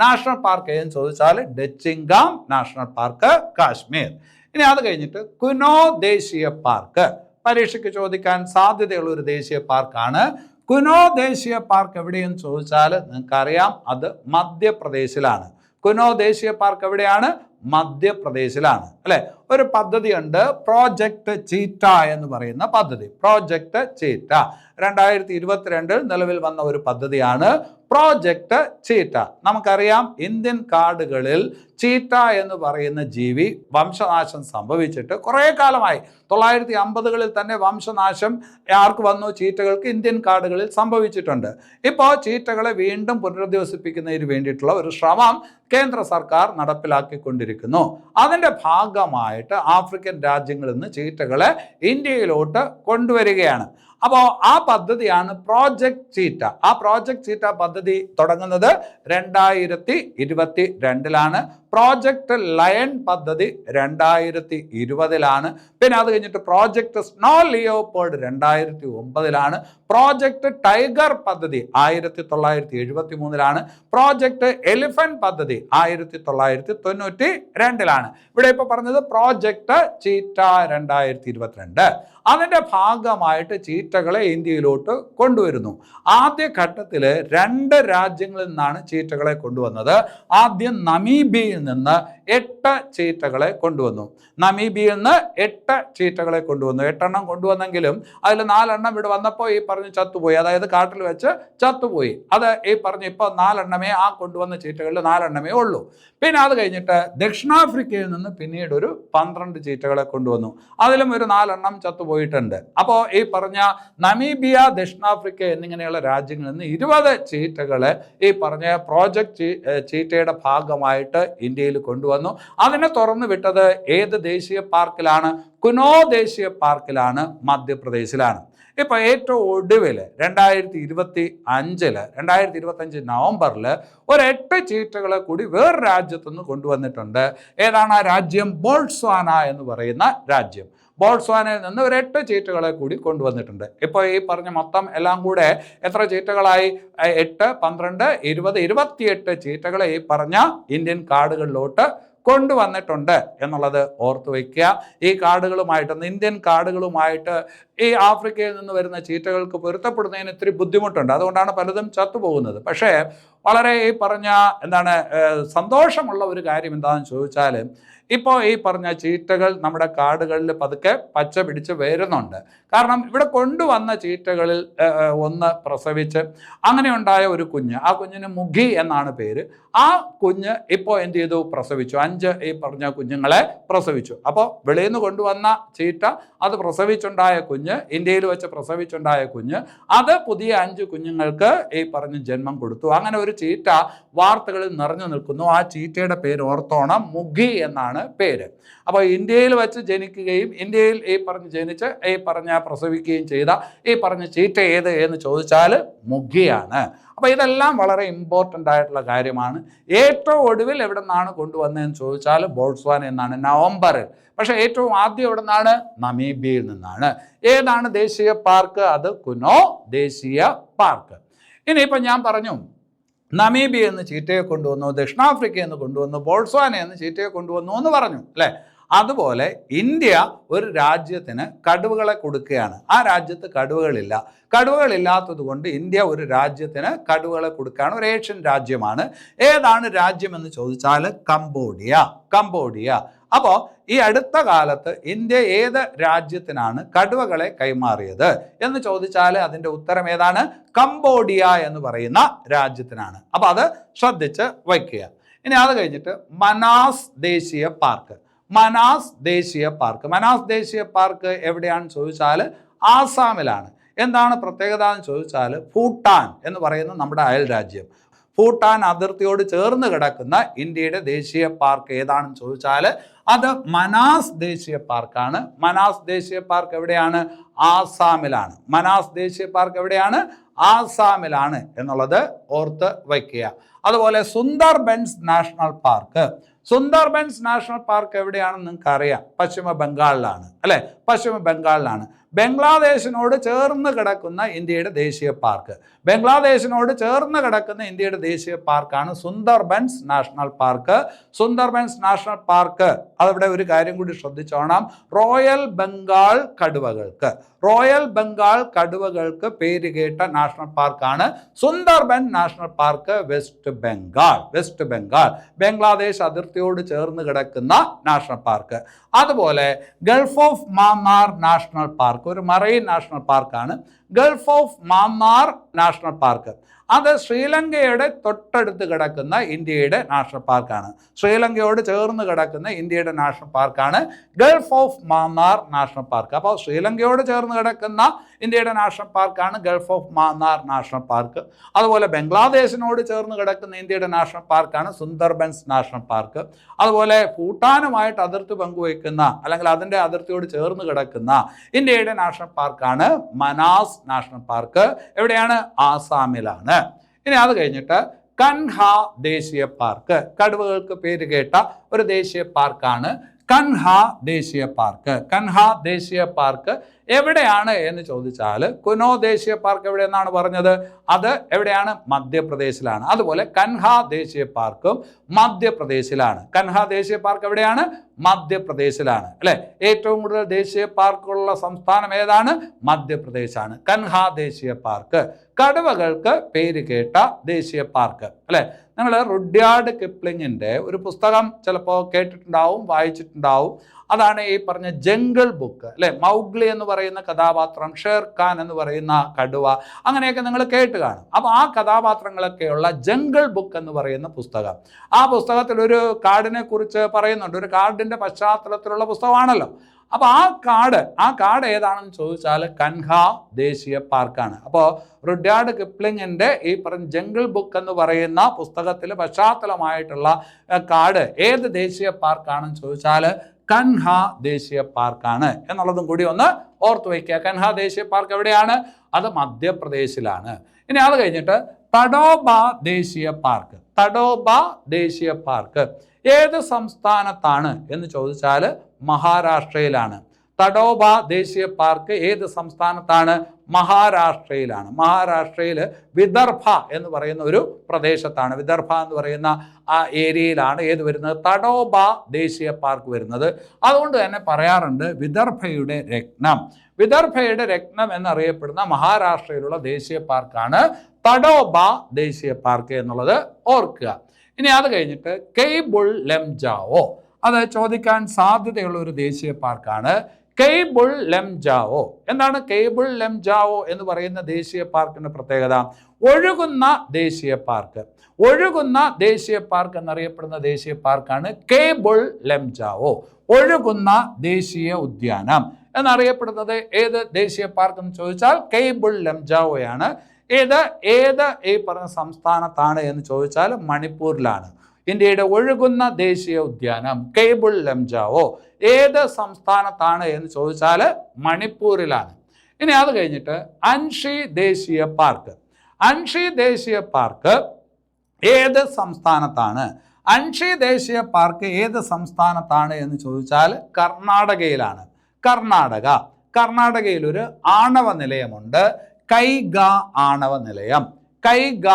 നാഷണൽ പാർക്ക് എന്ന് ചോദിച്ചാൽ ഡച്ചിൻഗാം നാഷണൽ പാർക്ക് കാശ്മീർ. ഇനി അത് കഴിഞ്ഞിട്ട് കുനോ ദേശീയ പാർക്ക്. പരീക്ഷയ്ക്ക് ചോദിക്കാൻ സാധ്യതയുള്ള ഒരു ദേശീയ പാർക്കാണ് കുനോ ദേശീയ പാർക്ക്. എവിടെയെന്ന് ചോദിച്ചാൽ നിങ്ങൾക്കറിയാം അത് മധ്യപ്രദേശിലാണ്. കുനോ ദേശീയ പാർക്ക് എവിടെയാണ്? മധ്യപ്രദേശിലാണ് അല്ലെ. ഒരു പദ്ധതിയുണ്ട് പ്രോജക്റ്റ് ചീറ്റ എന്ന് പറയുന്ന പദ്ധതി. പ്രോജക്റ്റ് ചീറ്റ 2022 നിലവിൽ വന്ന ഒരു പദ്ധതിയാണ് പ്രോജക്റ്റ് ചീറ്റ. നമുക്കറിയാം ഇന്ത്യൻ കാടുകളിൽ ചീറ്റ എന്ന് പറയുന്ന ജീവി വംശനാശം സംഭവിച്ചിട്ട് കുറേ കാലമായി. 1950കളിൽ തന്നെ വംശനാശം ആർക്ക് വന്നു? ചീറ്റകൾക്ക് ഇന്ത്യൻ കാടുകളിൽ സംഭവിച്ചിട്ടുണ്ട്. ഇപ്പോൾ ചീറ്റകളെ വീണ്ടും പുനരധിവസിപ്പിക്കുന്നതിന് വേണ്ടിയിട്ടുള്ള ഒരു ശ്രമം കേന്ദ്ര സർക്കാർ നടപ്പിലാക്കിക്കൊണ്ടിരിക്കുന്നു. അതിൻ്റെ ഭാഗമായിട്ട് ആഫ്രിക്കൻ രാജ്യങ്ങളിൽ നിന്ന് ചീറ്റകളെ ഇന്ത്യയിലോട്ട് കൊണ്ടുവരികയാണ്. അപ്പോൾ ആ പദ്ധതിയാണ് പ്രോജക്റ്റ് ചീറ്റ. ആ പ്രോജക്റ്റ് ചീറ്റ പദ്ധതി തുടങ്ങുന്നത് 2022 പ്രോജക്റ്റ് ലയൺ പദ്ധതി 2020 പിന്നെ അത് കഴിഞ്ഞിട്ട് പ്രോജക്റ്റ് സ്നോ ലിയോപോർഡ് 2009 പ്രോജക്റ്റ് ടൈഗർ പദ്ധതി 1973 പ്രോജക്റ്റ് എലിഫന്റ് പദ്ധതി 1992 ഇവിടെ ഇപ്പോൾ പറഞ്ഞത് പ്രോജക്റ്റ് ചീറ്റ 2022. അതിൻ്റെ ഭാഗമായിട്ട് ചീറ്റകളെ ഇന്ത്യയിലോട്ട് കൊണ്ടുവരുന്നു. ആദ്യ ഘട്ടത്തിൽ 2 രാജ്യങ്ങളിൽ നിന്നാണ് ചീറ്റകളെ കൊണ്ടുവന്നത്. ആദ്യം നമീബിയയിൽ നിന്ന് 8 ചീറ്റകളെ കൊണ്ടുവന്നു. നമീബിയയിൽ നിന്ന് 8 ചീറ്റകളെ കൊണ്ടുവന്നു. 8 എണ്ണം കൊണ്ടുവന്നെങ്കിലും അതിൽ 4 എണ്ണം ഇവിടെ വന്നപ്പോൾ ഈ പറഞ്ഞ് ചത്തുപോയി. അതായത് കാട്ടിൽ വെച്ച് ചത്തുപോയി. അത് ഈ പറഞ്ഞ് ഇപ്പോൾ 4 എണ്ണമേ ആ കൊണ്ടുവന്ന ചീറ്റകളിൽ 4 എണ്ണമേ ഉള്ളൂ. പിന്നെ അത് കഴിഞ്ഞിട്ട് ദക്ഷിണാഫ്രിക്കയിൽ നിന്ന് പിന്നീട് ഒരു 12 ചീറ്റകളെ കൊണ്ടുവന്നു. അതിലും ഒരു 4 എണ്ണം ചത്തുപോയിട്ടുണ്ട്. അപ്പോൾ ഈ പറഞ്ഞ നമീബിയ, ദക്ഷിണാഫ്രിക്ക എന്നിങ്ങനെയുള്ള രാജ്യങ്ങളിൽ നിന്ന് 20 ചീറ്റകളെ ഈ പറഞ്ഞ പ്രോജക്റ്റ് ചീറ്റയുടെ ഭാഗമായിട്ട് ഇന്ത്യയിൽ കൊണ്ടുവന്നു. അതിനെ തുറന്നു വിട്ടത് ഏത് ദേശീയ പാർക്കിലാണ്? കുനോ ദേശീയ പാർക്കിലാണ്, മധ്യപ്രദേശിലാണ്. ഇപ്പോൾ ഏറ്റവും ഒടുവിൽ 2025 നവംബറിൽ ഒരു 8 ചീറ്റകളെ കൂടി വേറെ രാജ്യത്തുനിന്ന് കൊണ്ടുവന്നിട്ടുണ്ട്. ഏതാണ് ആ രാജ്യം? ബോട്സ്വാന എന്ന് പറയുന്ന രാജ്യം. ബോട്സ്വാനയിൽ നിന്ന് ഒരു 8 ചീറ്റകളെ കൂടി കൊണ്ടുവന്നിട്ടുണ്ട്. ഇപ്പോൾ ഈ പറഞ്ഞ മൊത്തം എല്ലാം കൂടെ എത്ര ചീറ്റകളായി? 8, 12, 20, 28 ചീറ്റകളെ ഈ പറഞ്ഞ ഇന്ത്യൻ കാടുകളിലോട്ട് കൊണ്ടുവന്നിട്ടുണ്ട് എന്നുള്ളത് ഓർത്തു വയ്ക്കുക. ഈ കാർഡുകളുമായിട്ട്, ഇന്ത്യൻ കാർഡുകളുമായിട്ട് ഈ ആഫ്രിക്കയിൽ നിന്ന് വരുന്ന ചീറ്റകൾക്ക് പൊരുത്തപ്പെടുന്നതിന് ഇത്തിരി ബുദ്ധിമുട്ടുണ്ട്. അതുകൊണ്ടാണ് പലതും ചത്തുപോകുന്നത്. പക്ഷേ വളരെ ഈ പറഞ്ഞ സന്തോഷമുള്ള ഒരു കാര്യം എന്താണെന്ന് ചോദിച്ചാൽ, ഇപ്പോൾ ഈ പറഞ്ഞ ചീറ്റകൾ നമ്മുടെ കാർഡുകളിൽ പതുക്കെ പച്ച പിടിച്ച് വരുന്നുണ്ട്. കാരണം ഇവിടെ കൊണ്ടുവന്ന ചീറ്റകളിൽ ഒന്ന് പ്രസവിച്ച് അങ്ങനെ ഉണ്ടായ ഒരു കുഞ്ഞ്, ആ കുഞ്ഞിന് മുഖി എന്നാണ് പേര്. ആ കുഞ്ഞ് ഇപ്പോൾ എന്ത് ചെയ്തു? പ്രസവിച്ചു. 5 ഈ പറഞ്ഞ കുഞ്ഞുങ്ങളെ പ്രസവിച്ചു. അപ്പോൾ വെളിയിൽ നിന്ന് കൊണ്ടുവന്ന ചീറ്റ, അത് പ്രസവിച്ചുണ്ടായ കുഞ്ഞ്, ഇന്ത്യയിൽ വെച്ച് പ്രസവിച്ചുണ്ടായ കുഞ്ഞ്, അത് പുതിയ 5 കുഞ്ഞുങ്ങൾക്ക് ഈ പറഞ്ഞ ജന്മം കൊടുത്തു. അങ്ങനെ ഒരു ചീറ്റ വാർത്തകളിൽ നിറഞ്ഞു നിൽക്കുന്നു. ആ ചീറ്റയുടെ പേര് ഓർത്തോണം, മുഖി എന്നാണ് പേര്. അപ്പോൾ ഇന്ത്യയിൽ വെച്ച് ജനിക്കുകയും ഇന്ത്യയിൽ ഈ പറഞ്ഞ് ജനിച്ച് ഈ പറഞ്ഞ പ്രസവിക്കുകയും ചെയ്ത ഈ പറഞ്ഞ ചീറ്റ ഏത് എന്ന് ചോദിച്ചാൽ മുഖിയാണ്. അപ്പോൾ ഇതെല്ലാം വളരെ ഇമ്പോർട്ടൻ്റ് ആയിട്ടുള്ള കാര്യമാണ്. ഏറ്റവും ഒടുവിൽ എവിടെ നിന്നാണ് കൊണ്ടുവന്നതെന്ന് ചോദിച്ചാൽ ബോട്സ്വാന എന്നാണ്, നവംബറിൽ. പക്ഷേ ഏറ്റവും ആദ്യം എവിടെ നിന്നാണ്? നമീബിയയിൽ നിന്നാണ്. ഏതാണ് ദേശീയ പാർക്ക്? അത് കുനോ ദേശീയ പാർക്ക്. ഇനിയിപ്പോൾ ഞാൻ പറഞ്ഞു, നമീബിയ എന്ന് ചീറ്റയെ കൊണ്ടുവന്നു, ദക്ഷിണാഫ്രിക്കയിൽ നിന്ന് കൊണ്ടുവന്നു, ബോട്സ്വാന എന്ന് ചീറ്റയെ കൊണ്ടുവന്നു എന്ന് പറഞ്ഞു അല്ലേ? അതുപോലെ ഇന്ത്യ ഒരു രാജ്യത്തിന് കടുവകളെ കൊടുക്കുകയാണ്. ആ രാജ്യത്ത് കടുവകളില്ല. കടുവകളില്ലാത്തത് കൊണ്ട് ഇന്ത്യ ഒരു രാജ്യത്തിന് കടുവകളെ കൊടുക്കുകയാണ്. ഒരു ഏഷ്യൻ രാജ്യമാണ്. ഏതാണ് രാജ്യമെന്ന് ചോദിച്ചാൽ കംബോഡിയ. അപ്പോൾ ഈ അടുത്ത കാലത്ത് ഇന്ത്യ ഏത് രാജ്യത്തിനാണ് കടുവകളെ കൈമാറിയത് എന്ന് ചോദിച്ചാൽ അതിൻ്റെ ഉത്തരം ഏതാണ്? കംബോഡിയ എന്ന് പറയുന്ന രാജ്യത്തിനാണ്. അപ്പോൾ അത് ശ്രദ്ധിച്ച് വയ്ക്കുക. ഇനി അത് കഴിഞ്ഞിട്ട് മനാസ് ദേശീയ പാർക്ക്. മനാസ് ദേശീയ പാർക്ക് എവിടെയാണെന്ന് ചോദിച്ചാൽ ആസാമിലാണ്. എന്താണ് പ്രത്യേകത എന്ന് ചോദിച്ചാൽ, ഭൂട്ടാൻ എന്ന് പറയുന്ന നമ്മുടെ അയൽ രാജ്യം, ഭൂട്ടാൻ അതിർത്തിയോട് ചേർന്ന് കിടക്കുന്ന ഇന്ത്യയുടെ ദേശീയ പാർക്ക് ഏതാണെന്ന് ചോദിച്ചാൽ അത് മനാസ് ദേശീയ പാർക്കാണ്. മനാസ് ദേശീയ പാർക്ക് എവിടെയാണ്? ആസാമിലാണ്. മനാസ് ദേശീയ പാർക്ക് എവിടെയാണ്? ആസാമിലാണ് എന്നുള്ളത് ഓർത്ത് വയ്ക്കുക. അതുപോലെ Sundarbans national park. Sundarbans national park എവിടെയാണെന്ന് നിങ്ങൾക്ക് അറിയാം, പശ്ചിമ ബംഗാളിലാണ് അല്ലേ? പശ്ചിമ ബംഗാളിലാണ്. ബംഗ്ലാദേശിനോട് ചേർന്ന് കിടക്കുന്ന ഇന്ത്യയുടെ ദേശീയ പാർക്ക്, ബംഗ്ലാദേശിനോട് ചേർന്ന് കിടക്കുന്ന ഇന്ത്യയുടെ ദേശീയ പാർക്കാണ് Sundarbans national park. Sundarbans national park, അതവിടെ ഒരു കാര്യം കൂടി ശ്രദ്ധിച്ചോണം, റോയൽ ബംഗാൾ കടുവകൾക്ക് പേര് കേട്ട നാഷണൽ പാർക്കാണ് Sundarban national park, west Bengal. Bangladesh അതിർത്തിയോട് ചേർന്ന് കിടക്കുന്ന നാഷണൽ പാർക്ക്. അതുപോലെ gulf of Mannar national park, ഒരു മറൈൻ നാഷണൽ പാർക്കാണ് gulf of Mannar national park. അത് ശ്രീലങ്കയുടെ തൊട്ടടുത്ത് കിടക്കുന്ന ഇന്ത്യയുടെ നാഷണൽ പാർക്കാണ്. ശ്രീലങ്കയോട് ചേർന്ന് കിടക്കുന്ന ഇന്ത്യയുടെ നാഷണൽ പാർക്കാണ് gulf of Mannar national park. അപ്പോൾ ശ്രീലങ്കയോട് ചേർന്ന് കിടക്കുന്ന ഇന്ത്യയുടെ നാഷണൽ പാർക്കാണ് gulf of Mannar national park. അതുപോലെ ബംഗ്ലാദേശിനോട് ചേർന്ന് കിടക്കുന്ന ഇന്ത്യയുടെ നാഷണൽ പാർക്കാണ് സുന്ദർബൻസ് നാഷണൽ പാർക്ക്. അതുപോലെ ഭൂട്ടാനുമായിട്ട് അതിർത്തി പങ്കുവയ്ക്കുന്ന അല്ലെങ്കിൽ അതിൻ്റെ അതിർത്തിയോട് ചേർന്ന് കിടക്കുന്ന ഇന്ത്യയുടെ നാഷണൽ പാർക്കാണ് മനാസ് നാഷണൽ പാർക്ക്. എവിടെയാണ്? ആസാമിലാണ്. ഇനി അത് കഴിഞ്ഞിട്ട് കൻഹ ദേശീയ പാർക്ക്, കടുവകൾക്ക് പേര് കേട്ട ഒരു ദേശീയ പാർക്കാണ് കൻഹ ദേശീയ പാർക്ക് എവിടെയാണ് എന്ന് ചോദിച്ചാൽ കുനോ ദേശീയ പാർക്ക് എവിടെയെന്നാണ് പറഞ്ഞത്? അത് എവിടെയാണ്? മധ്യപ്രദേശിലാണ്. അതുപോലെ കൻഹ ദേശീയ പാർക്കും മധ്യപ്രദേശിലാണ്. കൻഹ ദേശീയ പാർക്ക് എവിടെയാണ്? മധ്യപ്രദേശിലാണ് അല്ലെ? ഏറ്റവും കൂടുതൽ ദേശീയ പാർക്കുള്ള സംസ്ഥാനം ഏതാണ്? മധ്യപ്രദേശാണ്. കൻഹ ദേശീയ പാർക്ക്, കടുവകൾക്ക് പേര് കേട്ട ദേശീയ പാർക്ക് അല്ലെ? നിങ്ങൾ റുഡ്യാർഡ് കിപ്ലിങ്ങിൻ്റെ ഒരു പുസ്തകം ചിലപ്പോൾ കേട്ടിട്ടുണ്ടാവും, വായിച്ചിട്ടുണ്ടാവും. അതാണ് ഈ പറഞ്ഞ ജംഗിൾ ബുക്ക് അല്ലെ? മൗഗ്ലി എന്ന് പറയുന്ന കഥാപാത്രം, ഷേർ ഖാൻ എന്ന് പറയുന്ന കടുവ, അങ്ങനെയൊക്കെ നിങ്ങൾ കേട്ട് കാണും. അപ്പോൾ ആ കഥാപാത്രങ്ങളൊക്കെയുള്ള ജംഗിൾ ബുക്ക് എന്ന് പറയുന്ന പുസ്തകം, ആ പുസ്തകത്തിൽ ഒരു കാടിനെ കുറിച്ച് പറയുന്നുണ്ട്. ഒരു കാടിൻ്റെ പശ്ചാത്തലത്തിലുള്ള പുസ്തകമാണല്ലോ. അപ്പോൾ ആ കാട് ഏതാണെന്ന് ചോദിച്ചാൽ കൻഹ ദേശീയ പാർക്കാണ്. അപ്പോൾ റുഡ്യാർഡ് കിപ്ലിങ്ങിൻ്റെ ഈ പറഞ്ഞ ജംഗിൾ ബുക്ക് എന്ന് പറയുന്ന പുസ്തകത്തിൽ പശ്ചാത്തലമായിട്ടുള്ള കാട് ഏത് ദേശീയ പാർക്കാണെന്ന് ചോദിച്ചാൽ കൻഹ ദേശീയ പാർക്കാണ് എന്നുള്ളതും കൂടി ഒന്ന് ഓർത്തു വയ്ക്കുക. കൻഹ ദേശീയ പാർക്ക് എവിടെയാണ്? അത് മധ്യപ്രദേശിലാണ്. ഇനി അത് കഴിഞ്ഞിട്ട് തഡോബ ദേശീയ പാർക്ക് ഏത് സംസ്ഥാനത്താണ് എന്ന് ചോദിച്ചാൽ മഹാരാഷ്ട്രയിലാണ്. തഡോബ ദേശീയ പാർക്ക് ഏത് സംസ്ഥാനത്താണ്? മഹാരാഷ്ട്രയിലാണ്. മഹാരാഷ്ട്രയിൽ വിദർഭ എന്ന് പറയുന്ന ഒരു പ്രദേശത്താണ്. വിദർഭ എന്ന് പറയുന്ന ആ ഏരിയയിലാണ് ഏത് വരുന്നത്? തഡോബ ദേശീയ പാർക്ക് വരുന്നത്. അതുകൊണ്ട് തന്നെ പറയാറുണ്ട് വിദർഭയുടെ രത്നം. വിദർഭയുടെ രത്നം എന്നറിയപ്പെടുന്ന മഹാരാഷ്ട്രയിലുള്ള ദേശീയ പാർക്കാണ് തഡോബ ദേശീയ പാർക്ക് എന്നുള്ളത് ഓർക്കുക. ഇനി അത് കഴിഞ്ഞിട്ട് കെയ്ബുൾ ലംജാവോ, അത് ചോദിക്കാൻ സാധ്യതയുള്ള ഒരു ദേശീയ പാർക്കാണ് കെയ്ബുൾ ലംജാവോ. എന്താണ് കെയ്ബുൾ ലംജാവോ എന്ന് പറയുന്ന ദേശീയ പാർക്കിന്റെ പ്രത്യേകത? ഒഴുകുന്ന ദേശീയ പാർക്ക്. ഒഴുകുന്ന ദേശീയ പാർക്ക് എന്നറിയപ്പെടുന്ന ദേശീയ പാർക്കാണ് കെയ്ബുൾ ലംജാവോ. ഒഴുകുന്ന ദേശീയ ഉദ്യാനം എന്നറിയപ്പെടുന്നത് ഏത് ദേശീയ പാർക്ക് എന്ന് ചോദിച്ചാൽ കെയ്ബുൾ ലംജാവോയാണ്. ഏത് ഈ പറഞ്ഞ സംസ്ഥാനത്താണ് എന്ന് ചോദിച്ചാൽ മണിപ്പൂരിലാണ്. ഇന്ത്യയുടെ ഒഴുകുന്ന ദേശീയ ഉദ്യാനം കെയ്ബുൾ ലംജാവോ ഏത് സംസ്ഥാനത്താണ് എന്ന് ചോദിച്ചാൽ മണിപ്പൂരിലാണ്. ഇനി അത് കഴിഞ്ഞിട്ട് അൻഷി ദേശീയ പാർക്ക്. അൻഷി ദേശീയ പാർക്ക് ഏത് സംസ്ഥാനത്താണ്? അൻഷി ദേശീയ പാർക്ക് ഏത് സംസ്ഥാനത്താണ് എന്ന് ചോദിച്ചാൽ കർണാടകയിലാണ്. കർണാടകയിൽ ഒരു ആണവ നിലയമുണ്ട്, കൈഗ ആണവ നിലയം. കൈഗ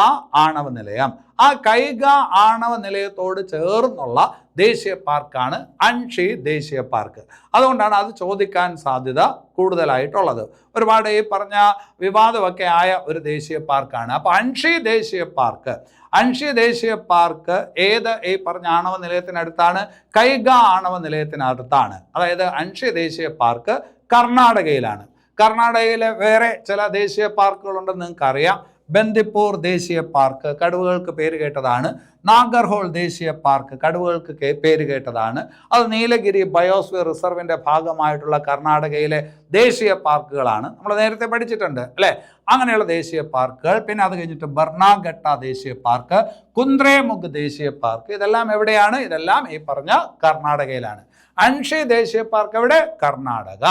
ആണവ നിലയം. ആ കൈഗ ആണവ നിലയത്തോട് ചേർന്നുള്ള ദേശീയ പാർക്കാണ് അൻഷി ദേശീയ പാർക്ക്. അതുകൊണ്ടാണ് അത് ചോദിക്കാൻ സാധ്യത കൂടുതലായിട്ടുള്ളത്. ഒരുപാട് ഈ പറഞ്ഞ വിവാദമൊക്കെ ആയ ഒരു ദേശീയ പാർക്കാണ്. അപ്പോൾ അൻഷി ദേശീയ പാർക്ക്, അൻഷി ദേശീയ പാർക്ക് ഏത് ഈ പറഞ്ഞ ആണവ നിലയത്തിനടുത്താണ്? കൈഗ ആണവ നിലയത്തിനടുത്താണ്. അതായത് അൻഷി ദേശീയ പാർക്ക് കർണാടകയിലാണ്. കർണാടകയിലെ വേറെ ചില ദേശീയ പാർക്കുകളുണ്ടെന്ന് നിങ്ങൾക്കറിയാം. ബന്ദിപ്പൂർ ദേശീയ പാർക്ക് കടുവകൾക്ക് പേര് കേട്ടതാണ്. നാഗർഹോൾ ദേശീയ പാർക്ക് കടുവകൾക്ക് പേര് കേട്ടതാണ്. അത് നീലഗിരി ബയോസ്ഫിയർ റിസർവിൻ്റെ ഭാഗമായിട്ടുള്ള കർണാടകയിലെ ദേശീയ പാർക്കുകളാണ്. നമ്മൾ നേരത്തെ പഠിച്ചിട്ടുണ്ട് അല്ലേ? അങ്ങനെയുള്ള ദേശീയ പാർക്കുകൾ. പിന്നെ അത് കഴിഞ്ഞിട്ട് ബർണാഘട്ട ദേശീയ പാർക്ക്, കുന്ദ്രേമുഖ് ദേശീയ പാർക്ക്, ഇതെല്ലാം എവിടെയാണ്? ഇതെല്ലാം ഈ പറഞ്ഞ കർണാടകയിലാണ്. അൻഷി ദേശീയ പാർക്ക് എവിടെ? കർണാടക.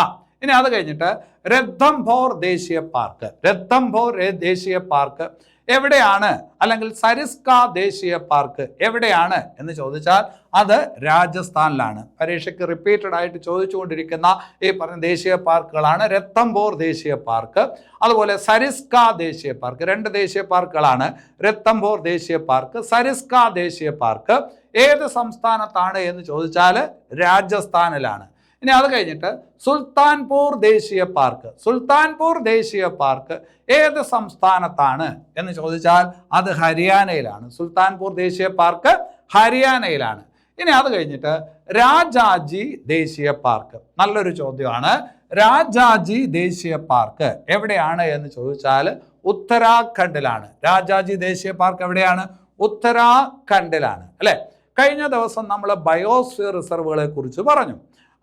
ഇനി അത് കഴിഞ്ഞിട്ട് രത്തംബോർ ദേശീയ പാർക്ക്. രത്തംബോർ ദേശീയ പാർക്ക് എവിടെയാണ്? അല്ലെങ്കിൽ സരിസ്ക ദേശീയ പാർക്ക് എവിടെയാണ് എന്ന് ചോദിച്ചാൽ അത് രാജസ്ഥാനിലാണ്. പരീക്ഷയ്ക്ക് റിപ്പീറ്റഡ് ആയിട്ട് ചോദിച്ചുകൊണ്ടിരിക്കുന്ന ഈ പറഞ്ഞ ദേശീയ പാർക്കുകളാണ് രത്തംബോർ ദേശീയ പാർക്ക്, അതുപോലെ സരിസ്ക ദേശീയ പാർക്ക്. രണ്ട് ദേശീയ പാർക്കുകളാണ്, രത്തംബോർ ദേശീയ പാർക്ക്, സരിസ്ക ദേശീയ പാർക്ക്. ഏത് സംസ്ഥാനത്താണ് എന്ന് ചോദിച്ചാൽ രാജസ്ഥാനിലാണ്. ഇനി അത് കഴിഞ്ഞിട്ട് സുൽത്താൻപൂർ ദേശീയ പാർക്ക്. സുൽത്താൻപൂർ ദേശീയ പാർക്ക് ഏത് സംസ്ഥാനത്താണ് എന്ന് ചോദിച്ചാൽ അത് ഹരിയാനയിലാണ്. സുൽത്താൻപൂർ ദേശീയ പാർക്ക് ഹരിയാനയിലാണ്. ഇനി അത് കഴിഞ്ഞിട്ട് രാജാജി ദേശീയ പാർക്ക്. നല്ലൊരു ചോദ്യമാണ്. രാജാജി ദേശീയ പാർക്ക് എവിടെയാണ് എന്ന് ചോദിച്ചാൽ ഉത്തരാഖണ്ഡിലാണ്. രാജാജി ദേശീയ പാർക്ക് എവിടെയാണ്? ഉത്തരാഖണ്ഡിലാണ് അല്ലേ? കഴിഞ്ഞ ദിവസം നമ്മൾ ബയോസ്ഫിയർ റിസർവുകളെ കുറിച്ച് പറഞ്ഞു.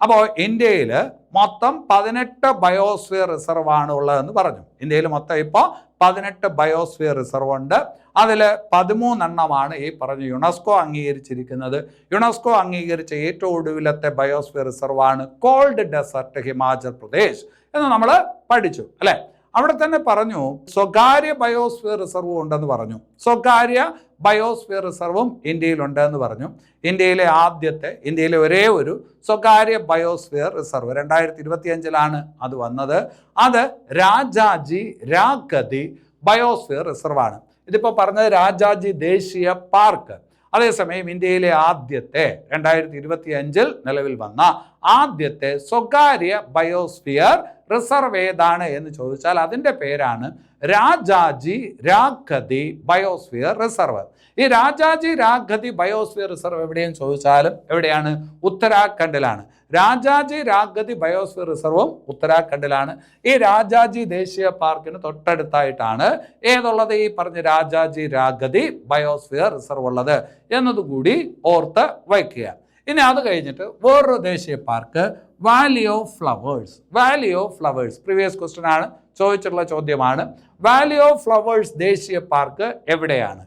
അപ്പോൾ ഇന്ത്യയിൽ മൊത്തം 18 ബയോസ്ഫിയർ റിസർവ് ആണ് ഉള്ളതെന്ന് പറഞ്ഞു. ഇന്ത്യയിൽ മൊത്തം ഇപ്പോൾ 18 ബയോസ്ഫിയർ റിസർവ് ഉണ്ട്. അതിൽ 13 എണ്ണമാണ് ഈ പറഞ്ഞ യുനെസ്കോ അംഗീകരിച്ചിരിക്കുന്നത്. യുനെസ്കോ അംഗീകരിച്ച ഏറ്റവും ഒടുവിലത്തെ ബയോസ്ഫിയർ റിസർവ് ആണ് കോൾഡ് ഡെസർട്ട് ഹിമാചൽ പ്രദേശ് എന്ന് നമ്മൾ പഠിച്ചു അല്ലേ? അവിടെ തന്നെ പറഞ്ഞു സ്വകാര്യ ബയോസ്ഫിയർ റിസർവും ഉണ്ടെന്ന് പറഞ്ഞു. സ്വകാര്യ ബയോസ്ഫിയർ റിസർവും ഇന്ത്യയിലുണ്ട് എന്ന് പറഞ്ഞു. ഇന്ത്യയിലെ ഒരേ ഒരു സ്വകാര്യ ബയോസ്ഫിയർ റിസർവ് 2025 അത് വന്നത്. അത് രാജാജി രാഗതി ബയോസ്ഫിയർ റിസർവ് ആണ്. ഇതിപ്പോൾ പറഞ്ഞത് രാജാജി ദേശീയ പാർക്ക്. അതേസമയം ഇന്ത്യയിലെ ആദ്യത്തെ 2025 നിലവിൽ വന്ന ആദ്യത്തെ സ്വകാര്യ ബയോസ്ഫിയർ റിസർവ് ഏതാണ് എന്ന് ചോദിച്ചാൽ അതിൻ്റെ പേരാണ് രാജാജി രാഗതി ബയോസ്ഫിയർ റിസർവ്. ഈ രാജാജി രാഗതി ബയോസ്ഫിയർ റിസർവ് എവിടെയെന്ന് ചോദിച്ചാലും എവിടെയാണ്? ഉത്തരാഖണ്ഡിലാണ്. രാജാജി രാഗതി ബയോസ്ഫിയർ റിസർവും ഉത്തരാഖണ്ഡിലാണ്. ഈ രാജാജി ദേശീയ പാർക്കിന് തൊട്ടടുത്തായിട്ടാണ് ഏതുള്ളത്? ഈ പറഞ്ഞ രാജാജി രാഗതി ബയോസ്ഫിയർ റിസർവ് ഉള്ളത് എന്നതുകൂടി ഓർത്ത് വയ്ക്കുക. ഇനി അത് കഴിഞ്ഞിട്ട് വേറൊരു ദേശീയ park Valley of flowers. Valley of flowers previous question ആണ്, ചോദിച്ചിട്ടുള്ള ചോദ്യമാണ്. വാലി ഓഫ് ഫ്ലവേഴ്സ് ദേശീയ പാർക്ക് എവിടെയാണ്?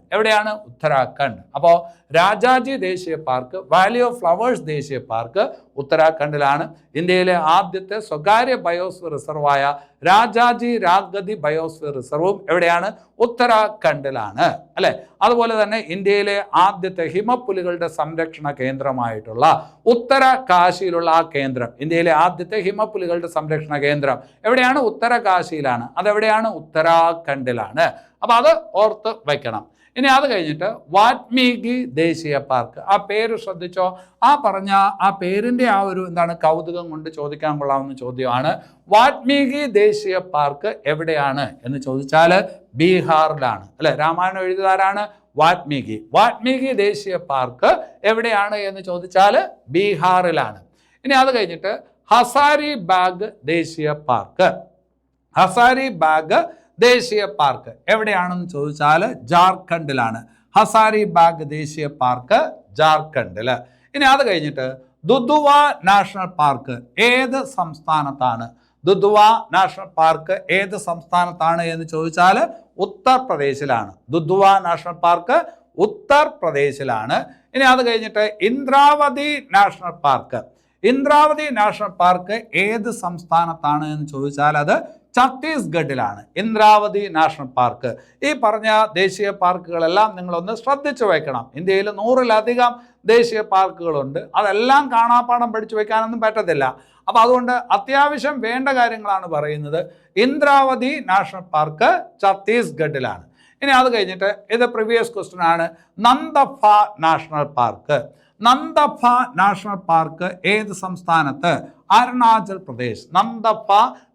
ഉത്തരാഖണ്ഡ്. അപ്പോൾ രാജാജി ദേശീയ പാർക്ക്, വാലി ഓഫ് ഫ്ലവേഴ്സ് ദേശീയ പാർക്ക് ഉത്തരാഖണ്ഡിലാണ്. ഇന്ത്യയിലെ ആദ്യത്തെ സ്വകാര്യ ബയോസ്ഫിയർ റിസർവായ രാജാജി രാഗതി ബയോസ്ഫിയർ റിസർവും എവിടെയാണ്? ഉത്തരാഖണ്ഡിലാണ് അല്ലെ. അതുപോലെ തന്നെ ഇന്ത്യയിലെ ആദ്യത്തെ ഹിമപ്പുലികളുടെ സംരക്ഷണ കേന്ദ്രമായിട്ടുള്ള ഉത്തരകാശിയിലുള്ള ആ കേന്ദ്രം, ഇന്ത്യയിലെ ആദ്യത്തെ ഹിമപ്പുലികളുടെ സംരക്ഷണ കേന്ദ്രം എവിടെയാണ്? ഉത്തരകാശിയിലാണ്. അതെവിടെയാണ്? ഉത്തരാഖണ്ഡിലാണ്. അപ്പൊ അത് ഓർത്ത് വയ്ക്കണം. ഇനി അത് കഴിഞ്ഞിട്ട് വാൽമീകി ദേശീയ പാർക്ക്, ആ പേര് ശ്രദ്ധിച്ചോ? ആ പറഞ്ഞ ആ പേരിന്റെ ആ ഒരു എന്താണ് കൗതുകം കൊണ്ട് ചോദിക്കാൻ കൊള്ളാവുന്ന ചോദ്യമാണ്. വാൽമീകി ദേശീയ പാർക്ക് എവിടെയാണ് എന്ന് ചോദിച്ചാൽ ബീഹാറിലാണ് അല്ലെ. രാമായണം എഴുതിയതാരാണ്? വാൽമീകി. വാൽമീകി ദേശീയ പാർക്ക് എവിടെയാണ് എന്ന് ചോദിച്ചാൽ ബീഹാറിലാണ്. ഇനി അത് കഴിഞ്ഞിട്ട് ഹസാരിബാഗ് ദേശീയ പാർക്ക്, ഹസാരിബാഗ് ദേശീയ പാർക്ക് എവിടെയാണെന്ന് ചോദിച്ചാൽ ജാർഖണ്ഡിലാണ്. ഹസാരിബാഗ് ദേശീയ പാർക്ക് ജാർഖണ്ഡില്. ഇനി അത് കഴിഞ്ഞിട്ട് ദുധുവ നാഷണൽ പാർക്ക് ഏത് സംസ്ഥാനത്താണ്? ദുധുവ നാഷണൽ പാർക്ക് ഏത് സംസ്ഥാനത്താണ് എന്ന് ചോദിച്ചാൽ ഉത്തർപ്രദേശിലാണ്. ദുധുവ നാഷണൽ പാർക്ക് ഉത്തർപ്രദേശിലാണ്. ഇനി അത് കഴിഞ്ഞിട്ട് Indravati national park, Indravati national park ഏത് സംസ്ഥാനത്താണ് എന്ന് ചോദിച്ചാൽ അത് ഛത്തീസ്ഗഡിലാണ്. Indravati national park. ഈ പറഞ്ഞ ദേശീയ പാർക്കുകളെല്ലാം നിങ്ങളൊന്ന് ശ്രദ്ധിച്ചു വയ്ക്കണം. ഇന്ത്യയിൽ 100-ലധികം ദേശീയ പാർക്കുകളുണ്ട്. അതെല്ലാം കാണാപ്പാഠം പഠിച്ചു വയ്ക്കാനൊന്നും പറ്റത്തില്ല. അപ്പം അതുകൊണ്ട് അത്യാവശ്യം വേണ്ട കാര്യങ്ങളാണ് പറയുന്നത്. ഇന്ദ്രാവതി നാഷണൽ പാർക്ക് ഛത്തീസ്ഗഡിലാണ്. ഇനി അത് കഴിഞ്ഞിട്ട് ഇത് പ്രീവിയസ് ക്വസ്റ്റ്യൻ ആണ്. Namdapha national park, Namdapha national park ഏത് സംസ്ഥാനത്ത്? അരുണാചൽ പ്രദേശ്. നന്ദഫ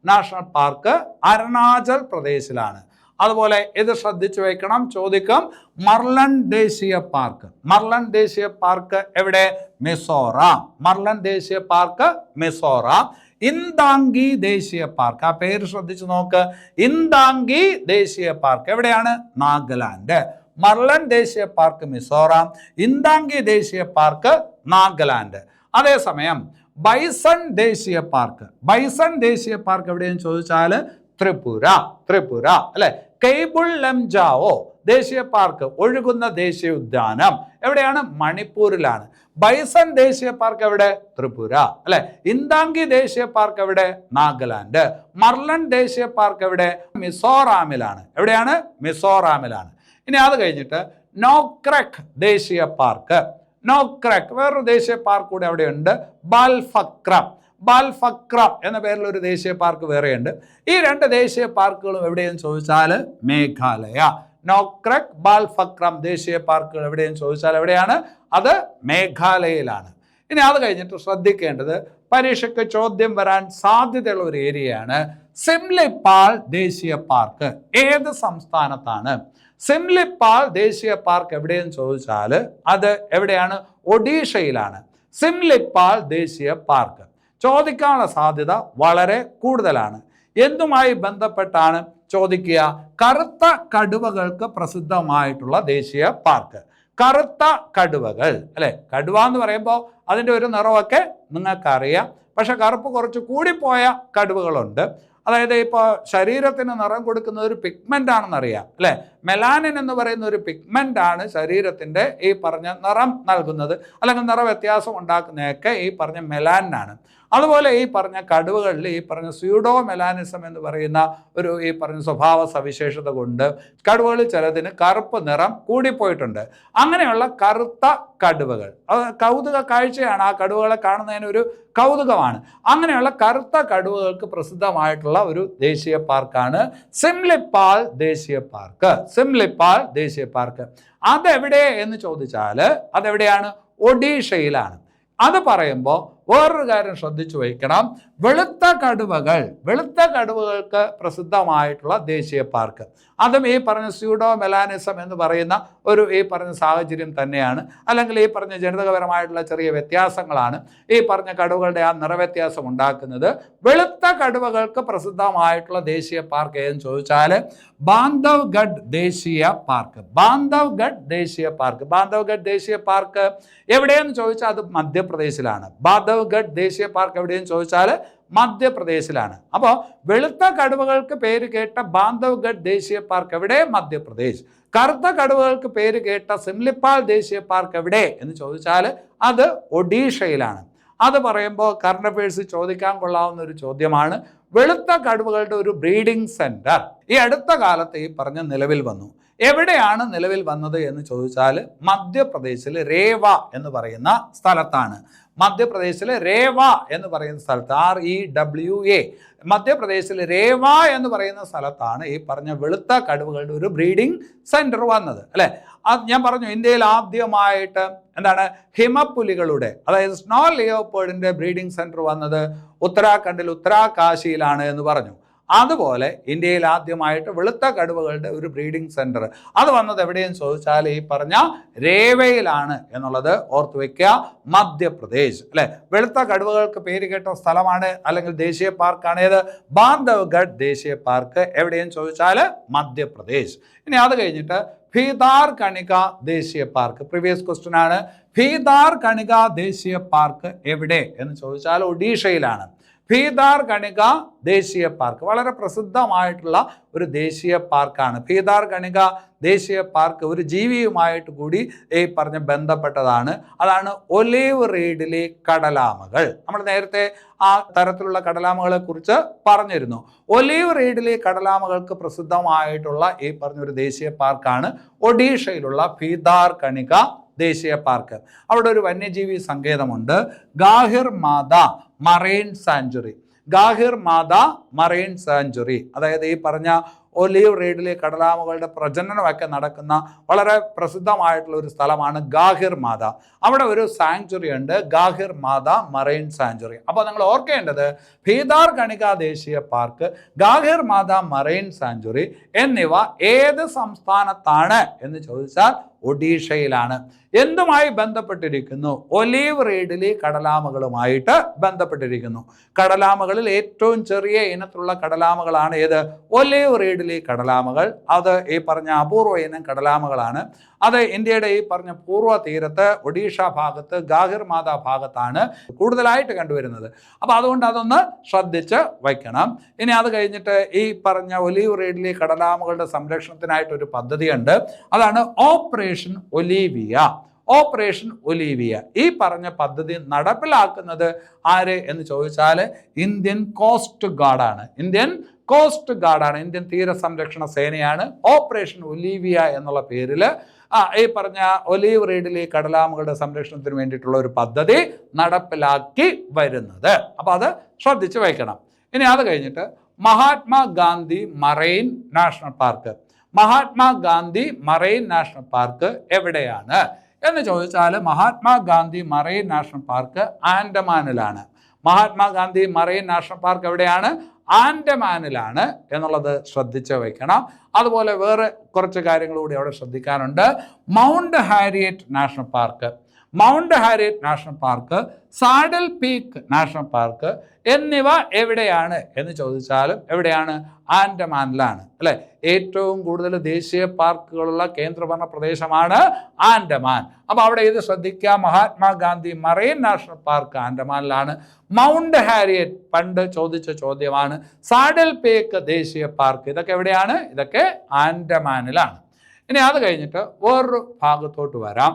നാഷണൽ പാർക്ക് അരുണാചൽ പ്രദേശിലാണ്. അതുപോലെ ഇത് ശ്രദ്ധിച്ചു വയ്ക്കണം, ചോദിക്കും. മർലൻ ദേശീയ പാർക്ക്, മർലൻ ദേശീയ പാർക്ക് എവിടെ? മിസോറാം. മർലൻ ദേശീയ പാർക്ക് മിസോറാം. ഇന്ദാംഗി ദേശീയ പാർക്ക്, ആ പേര് ശ്രദ്ധിച്ചു നോക്ക്. ഇന്ദാംഗി ദേശീയ പാർക്ക് എവിടെയാണ്? നാഗാലാൻഡ്. മർലൻ ദേശീയ പാർക്ക് മിസോറാം, ഇന്ദാംഗി ദേശീയ പാർക്ക് നാഗാലാൻഡ്. അതേസമയം ബൈസൺ ദേശീയ പാർക്ക്, ബൈസൺ ദേശീയ പാർക്ക് എവിടെയെന്ന് ചോദിച്ചാൽ ത്രിപുര, ത്രിപുര അല്ലെ. കെയ്ബുൾ ലംജാവോ ദേശീയ പാർക്ക്, ഒഴുകുന്ന ദേശീയ ഉദ്യാനം എവിടെയാണ്? മണിപ്പൂരിലാണ്. ബൈസൺ ദേശീയ പാർക്ക് എവിടെ? ത്രിപുര അല്ലെ. ഇന്ദാംഗി ദേശീയ പാർക്ക് എവിടെ? നാഗാലാൻഡ്. മർലൻ ദേശീയ പാർക്ക് എവിടെ? മിസോറാമിലാണ്. എവിടെയാണ്? മിസോറാമിലാണ്. ഇനി അത് കഴിഞ്ഞിട്ട് നോക്രക് ദേശീയ പാർക്ക്, നോക്രക് വേറൊരു ദേശീയ പാർക്ക് കൂടെ അവിടെയുണ്ട്. ബാൽഫക്രം, ബാൽഫക്രം എന്ന പേരിൽ ഒരു ദേശീയ പാർക്ക് വേറെയുണ്ട്. ഈ രണ്ട് ദേശീയ പാർക്കുകളും എവിടെയെന്ന് ചോദിച്ചാൽ മേഘാലയ. നോക്രക്, ബാൽഫക്രം ദേശീയ പാർക്കുകൾ എവിടെയെന്ന് ചോദിച്ചാൽ എവിടെയാണ്? അത് മേഘാലയയിലാണ്. ഇനി അത് കഴിഞ്ഞിട്ട് ശ്രദ്ധിക്കേണ്ടത്, പരീക്ഷയ്ക്ക് ചോദ്യം വരാൻ സാധ്യതയുള്ള ഒരു ഏരിയയാണ് സിംലിപാൽ ദേശീയ പാർക്ക്. ഏത് സംസ്ഥാനത്താണ്? സിംലിപാൽ ദേശീയ പാർക്ക് എവിടെയെന്ന് ചോദിച്ചാൽ അത് എവിടെയാണ്? ഒഡീഷയിലാണ്. സിംലിപാൽ ദേശീയ പാർക്ക് ചോദിക്കാനുള്ള സാധ്യത വളരെ കൂടുതലാണ്. എന്തുമായി ബന്ധപ്പെട്ടാണ് ചോദിക്കുക? കറുത്ത കടുവകൾക്ക് പ്രസിദ്ധമായിട്ടുള്ള ദേശീയ പാർക്ക്. കറുത്ത കടുവകൾ അല്ലെ. കടുവ എന്ന് പറയുമ്പോൾ അതിൻ്റെ ഒരു നിറമൊക്കെ നിങ്ങൾക്കറിയാം. പക്ഷെ കറുപ്പ് കുറച്ച് കൂടിപ്പോയ കടുവകളുണ്ട്. അതായത് ഇപ്പോൾ ശരീരത്തിന് നിറം കൊടുക്കുന്ന ഒരു പിഗ്മെൻ്റ് ആണെന്നറിയാം അല്ലേ. മെലാനിൻ എന്ന് പറയുന്ന ഒരു പിഗ്മെൻ്റ് ആണ് ശരീരത്തിൻ്റെ ഈ പറഞ്ഞ നിറം നൽകുന്നത്, അല്ലെങ്കിൽ നിറ വ്യത്യാസം ഉണ്ടാക്കുന്നതൊക്കെ ഈ പറഞ്ഞ മെലാനിനാണ്. അതുപോലെ ഈ പറഞ്ഞ കടുവകളിൽ ഈ പറഞ്ഞ സ്യൂഡോ മെലാനിസം എന്ന് പറയുന്ന ഒരു ഈ പറഞ്ഞ സ്വഭാവ സവിശേഷത കൊണ്ട് കടുവകളിൽ ചിലതിന് കറുപ്പ് നിറം കൂടിപ്പോയിട്ടുണ്ട്. അങ്ങനെയുള്ള കറുത്ത കടുവകൾ, അത് കൗതുക കാഴ്ചയാണ്. ആ കടുവകളെ കാണുന്നതിനൊരു കൗതുകമാണ്. അങ്ങനെയുള്ള കറുത്ത കടുവകൾക്ക് പ്രസിദ്ധമായിട്ടുള്ള ഒരു ദേശീയ പാർക്കാണ് സിംലിപാൽ ദേശീയ പാർക്ക്. സിംലിപാൽ ദേശീയ പാർക്ക് അതെവിടെ എന്ന് ചോദിച്ചാൽ അതെവിടെയാണ്? ഒഡീഷയിലാണ്. അത് പറയുമ്പോൾ വേറൊരു കാര്യം ശ്രദ്ധിച്ചു വയ്ക്കണം. വെളുത്ത കടുവകൾക്ക് പ്രസിദ്ധമായിട്ടുള്ള ദേശീയ പാർക്ക്, അതും ഈ പറഞ്ഞ സ്യൂഡോ മെലാനിസം എന്ന് പറയുന്ന ഒരു ഈ പറഞ്ഞ സാഹചര്യം തന്നെയാണ്. അല്ലെങ്കിൽ ഈ പറഞ്ഞ ജനിതകപരമായിട്ടുള്ള ചെറിയ വ്യത്യാസങ്ങളാണ് ഈ പറഞ്ഞ കടുവകളുടെ ആ നിറവ്യത്യാസം ഉണ്ടാക്കുന്നത്. വെളുത്ത കടുവകൾക്ക് പ്രസിദ്ധമായിട്ടുള്ള ദേശീയ പാർക്ക് ഏതെന്ന് ചോദിച്ചാൽ ബാന്ധവ്ഗഡ് ദേശീയ പാർക്ക്. ബാന്ധവ്ഗഡ് ദേശീയ പാർക്ക്, ബാന്ധവ്ഗഡ് ദേശീയ പാർക്ക് എവിടെയെന്ന് ചോദിച്ചാൽ അത് മധ്യപ്രദേശിലാണ്. ബാന്ധവ്ഗഡ് ദേശീയ പാർക്ക് എവിടെയെന്ന് ചോദിച്ചാൽ മധ്യപ്രദേശിലാണ്. അപ്പോൾ വെളുത്ത കടുവകൾക്ക് പേര് കേട്ട ബാന്ധവ്ഗഡ് ദേശീയ പാർക്ക് എവിടെ? മധ്യപ്രദേശ്. കറുത്ത കടുവകൾക്ക് പേര് കേട്ട സിംലിപാൽ ദേശീയ പാർക്ക് എവിടെ എന്ന് ചോദിച്ചാൽ അത് ഒഡീഷയിലാണ്. അത് പറയുമ്പോൾ കറണ്ട് അഫയേഴ്സ് ചോദിക്കാൻ കൊള്ളാവുന്ന ഒരു ചോദ്യമാണ്. വെളുത്ത കടുവകളുടെ ഒരു ബ്രീഡിംഗ് സെന്റർ ഈ അടുത്ത കാലത്ത് ഈ പറഞ്ഞ നിലവിൽ വന്നു. എവിടെയാണ് നിലവിൽ വന്നത് എന്ന് ചോദിച്ചാൽ മധ്യപ്രദേശിലെ രേവ എന്ന് പറയുന്ന സ്ഥലത്താണ്. മധ്യപ്രദേശിലെ രേവ എന്ന് പറയുന്ന സ്ഥലത്ത് REWA മധ്യപ്രദേശിലെ രേവ എന്ന് പറയുന്ന സ്ഥലത്താണ് ഈ പറഞ്ഞ വെളുത്ത കടുവകളുടെ ഒരു ബ്രീഡിംഗ് സെന്റർ വന്നത് അല്ലെ. അത് ഞാൻ പറഞ്ഞു ഇന്ത്യയിൽ ആദ്യമായിട്ട് എന്താണ് ഹിമപ്പുലികളുടെ അതായത് സ്നോ ലിയോപേർഡിന്റെ ബ്രീഡിംഗ് സെന്റർ വന്നത് ഉത്തരാഖണ്ഡിൽ ഉത്തരാകാശിയിലാണ് എന്ന് പറഞ്ഞു. അതുപോലെ ഇന്ത്യയിൽ ആദ്യമായിട്ട് വെളുത്ത കടുവകളുടെ ഒരു ബ്രീഡിംഗ് സെന്റർ അത് വന്നത് എവിടെയെന്ന് ചോദിച്ചാൽ ഈ പറഞ്ഞ രേവയിലാണ് എന്നുള്ളത് ഓർത്തു വെക്കുക. മധ്യപ്രദേശ് അല്ലെ. വെളുത്ത കടുവകൾക്ക് പേര് കേട്ട സ്ഥലമാണ് അല്ലെങ്കിൽ ദേശീയ പാർക്കാണ് ഏത്? ബാന്ധവ്ഗഡ് ദേശീയ പാർക്ക്. എവിടെയെന്ന് ചോദിച്ചാൽ മധ്യപ്രദേശ്. ഇനി അത് കഴിഞ്ഞിട്ട് ഭീതാർകണിക ദേശീയ പാർക്ക്. പ്രീവിയസ് ക്വസ്റ്റ്യൻ ആണ്. ഭീതാർകണിക ദേശീയ പാർക്ക് എവിടെ എന്ന് ചോദിച്ചാൽ ഒഡീഷയിലാണ്. ഭീതാർകണിക ദേശീയ പാർക്ക് വളരെ പ്രസിദ്ധമായിട്ടുള്ള ഒരു ദേശീയ പാർക്കാണ്. ഭീതാർകണിക ദേശീയ പാർക്ക് ഒരു ജീവിയുമായിട്ട് കൂടി ഈ പറഞ്ഞ ബന്ധപ്പെട്ടതാണ്. അതാണ് ഒലീവ് റീഡിലെ കടലാമകൾ. നമ്മൾ നേരത്തെ ആ തരത്തിലുള്ള കടലാമകളെ കുറിച്ച് പറഞ്ഞിരുന്നു. ഒലീവ് റീഡിലെ കടലാമകൾക്ക് പ്രസിദ്ധമായിട്ടുള്ള ഈ പറഞ്ഞൊരു ദേശീയ പാർക്കാണ് ഒഡീഷയിലുള്ള ഭീതാർകണിക ദേശീയ പാർക്ക്. അവിടെ ഒരു വന്യജീവി സങ്കേതമുണ്ട്, ഗാഹിർ മാത മറൈൻ സാഞ്ചുറി. ഗാഹിർ മാത മറൈൻ സാഞ്ചുറി അതായത് ഈ പറഞ്ഞ ഒലീവ് റീഡിലെ കടലാമകളുടെ പ്രജനനമൊക്കെ നടക്കുന്ന വളരെ പ്രസിദ്ധമായിട്ടുള്ള ഒരു സ്ഥലമാണ് ഗാഹിർ മാത. അവിടെ ഒരു സാങ്ച്വറി ഉണ്ട്, ഗാഹിർ മാത മറൈൻ സാങ്ച്വറി. അപ്പോൾ നിങ്ങൾ ഓർക്കേണ്ടത് ഭീതാർകണിക ദേശീയ പാർക്ക്, ഗാഹിർ മാത മറൈൻ സാങ്ച്വറി എന്നിവ ഏത് സംസ്ഥാനത്താണ് എന്ന് ചോദിച്ചാൽ ഒഡീഷയിലാണ്. എന്തുമായി ബന്ധപ്പെട്ടിരിക്കുന്നു? ഒലീവ് റീഡിലെ കടലാമകളുമായിട്ട് ബന്ധപ്പെട്ടിരിക്കുന്നു. കടലാമകളിൽ ഏറ്റവും ചെറിയ ഇനത്തിലുള്ള കടലാമകളാണ് ഏത്? ഒലീവ് റീഡിലെ കടലാമകൾ. അത് ഈ പറഞ്ഞ അപൂർവ ഇനം കടലാമകളാണ്. അത് ഇന്ത്യയുടെ ഈ പറഞ്ഞ പൂർവ്വ തീരത്ത് ഒഡീഷ ഭാഗത്ത് ഗാഹിർ മാത ഭാഗത്താണ് കൂടുതലായിട്ട് കണ്ടുവരുന്നത്. അപ്പോൾ അതുകൊണ്ട് അതൊന്ന് ശ്രദ്ധിച്ച് വയ്ക്കണം. ഇനി അത് കഴിഞ്ഞിട്ട് ഈ പറഞ്ഞ ഒലീവ് റീഡിലെ കടലാമകളുടെ സംരക്ഷണത്തിനായിട്ടൊരു പദ്ധതിയുണ്ട്. അതാണ് ഓപ്പറേഷൻ ഒലീവിയ. ഓപ്പറേഷൻ ഒലീവിയ ഈ പറഞ്ഞ പദ്ധതി നടപ്പിലാക്കുന്നത് ആര് എന്ന് ചോദിച്ചാൽ ഇന്ത്യൻ കോസ്റ്റ് ഗാർഡാണ്. ഇന്ത്യൻ കോസ്റ്റ് ഗാർഡാണ്, ഇന്ത്യൻ തീരസംരക്ഷണ സേനയാണ് ഓപ്പറേഷൻ ഒലീവിയ എന്നുള്ള പേരിൽ ഈ പറഞ്ഞ ഒലീവ് റീഡിലെ കടലാമകളുടെ സംരക്ഷണത്തിന് വേണ്ടിയിട്ടുള്ള ഒരു പദ്ധതി നടപ്പിലാക്കി വരുന്നത്. അപ്പോൾ അത് ശ്രദ്ധിച്ച് വയ്ക്കണം. ഇനി അത് കഴിഞ്ഞിട്ട് Mahatma Gandhi marine national park. Mahatma Gandhi marine national park എവിടെയാണ് എന്ന് ചോദിച്ചാൽ മഹാത്മാഗാന്ധി മറൈൻ നാഷണൽ പാർക്ക് ആൻഡമാനിലാണ്. മഹാത്മാഗാന്ധി മറൈൻ നാഷണൽ പാർക്ക് എവിടെയാണ്? ആൻഡമാനിലാണ് എന്നുള്ളത് ശ്രദ്ധിച്ച് വയ്ക്കണം. അതുപോലെ വേറെ കുറച്ച് കാര്യങ്ങൾ കൂടി അവിടെ ശ്രദ്ധിക്കാനുണ്ട്. Mount Harriet national park, mount Harriet national park, saddle peak national park എന്നിവ എവിടെയാണ് എന്ന് ചോദിച്ചാലും എവിടെയാണ്? ആൻഡമാനിലാണ് അല്ലെ. ഏറ്റവും കൂടുതൽ ദേശീയ പാർക്കുകളുള്ള കേന്ദ്രഭരണ പ്രദേശമാണ് ആൻഡമാൻ. അപ്പോൾ അവിടെ ഇത് ശ്രദ്ധിക്കുക. മഹാത്മാഗാന്ധി മറൈൻ നാഷണൽ പാർക്ക് ആൻഡമാനിലാണ്. മൗണ്ട് ഹാരിയറ്റ് പണ്ട് ചോദിച്ച ചോദ്യമാണ്. സാഡൽ പീക്ക് ദേശീയ പാർക്ക് ഇതൊക്കെ എവിടെയാണ്? ഇതൊക്കെ ആൻഡമാനിലാണ്. ഇനി അത് കഴിഞ്ഞിട്ട് വേറൊരു ഭാഗത്തോട്ട് വരാം.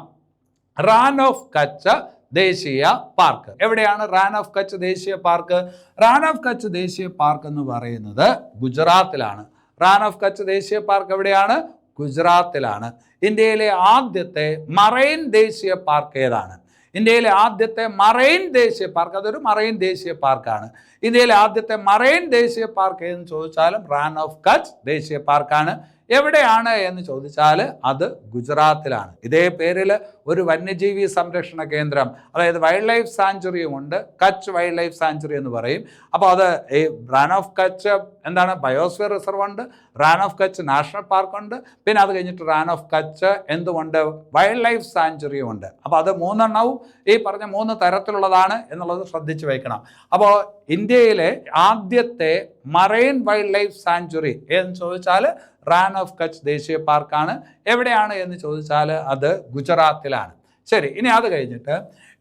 റാൻ ഓഫ് കച്ച് ദേശീയ പാർക്ക് എവിടെയാണ്? റാൻ ഓഫ് കച്ച് ദേശീയ പാർക്ക്. റാൻ ഓഫ് കച്ച് ദേശീയ പാർക്ക് എന്ന് പറയുന്നത് ഗുജറാത്തിലാണ്. റാൻ ഓഫ് കച്ച് ദേശീയ പാർക്ക് എവിടെയാണ്? ഗുജറാത്തിലാണ്. ഇന്ത്യയിലെ ആദ്യത്തെ മറൈൻ ദേശീയ പാർക്ക് ഏതാണ്? ഇന്ത്യയിലെ ആദ്യത്തെ മറൈൻ ദേശീയ പാർക്ക്, അതൊരു മറൈൻ ദേശീയ പാർക്കാണ്. ഇന്ത്യയിലെ ആദ്യത്തെ മറൈൻ ദേശീയ പാർക്ക് എന്ന് ചോദിച്ചാലും റാൻ ഓഫ് കച്ച് ദേശീയ പാർക്കാണ്. എവിടെയാണ് എന്ന് ചോദിച്ചാൽ അത് ഗുജറാത്തിലാണ്. ഇതേ പേരിൽ ഒരു വന്യജീവി സംരക്ഷണ കേന്ദ്രം, അതായത് വൈൽഡ് ലൈഫ് സാഞ്ചുറിയും ഉണ്ട്, കച്ച് വൈൽഡ് ലൈഫ് സാഞ്ചുറി എന്ന് പറയും. അപ്പോൾ അത് ഈ റാൻ ഓഫ് കച്ച് എന്താണ്? ബയോസ്ഫിയർ റിസർവ് ഉണ്ട്, റാൻ ഓഫ് കച്ച് നാഷണൽ പാർക്കുണ്ട്, പിന്നെ അത് കഴിഞ്ഞിട്ട് റാൻ ഓഫ് കച്ച് എന്തുകൊണ്ട്? വൈൽഡ് ലൈഫ് സാഞ്ചുറിയും ഉണ്ട്. അപ്പോൾ അത് മൂന്നെണ്ണവും ഈ പറഞ്ഞ മൂന്ന് തരത്തിലുള്ളതാണ് എന്നുള്ളത് ശ്രദ്ധിച്ചു വയ്ക്കണം. അപ്പോൾ ഇന്ത്യയിലെ ആദ്യത്തെ മറൈൻ വൈൽഡ് ലൈഫ് സാഞ്ചുറി എന്ന് ചോദിച്ചാൽ റാൻ ഓഫ് കച്ച് ദേശീയ പാർക്കാണ്. എവിടെയാണ് എന്ന് ചോദിച്ചാൽ അത് ഗുജറാത്തിലാണ്. ശരി, ഇനി അത് കഴിഞ്ഞിട്ട്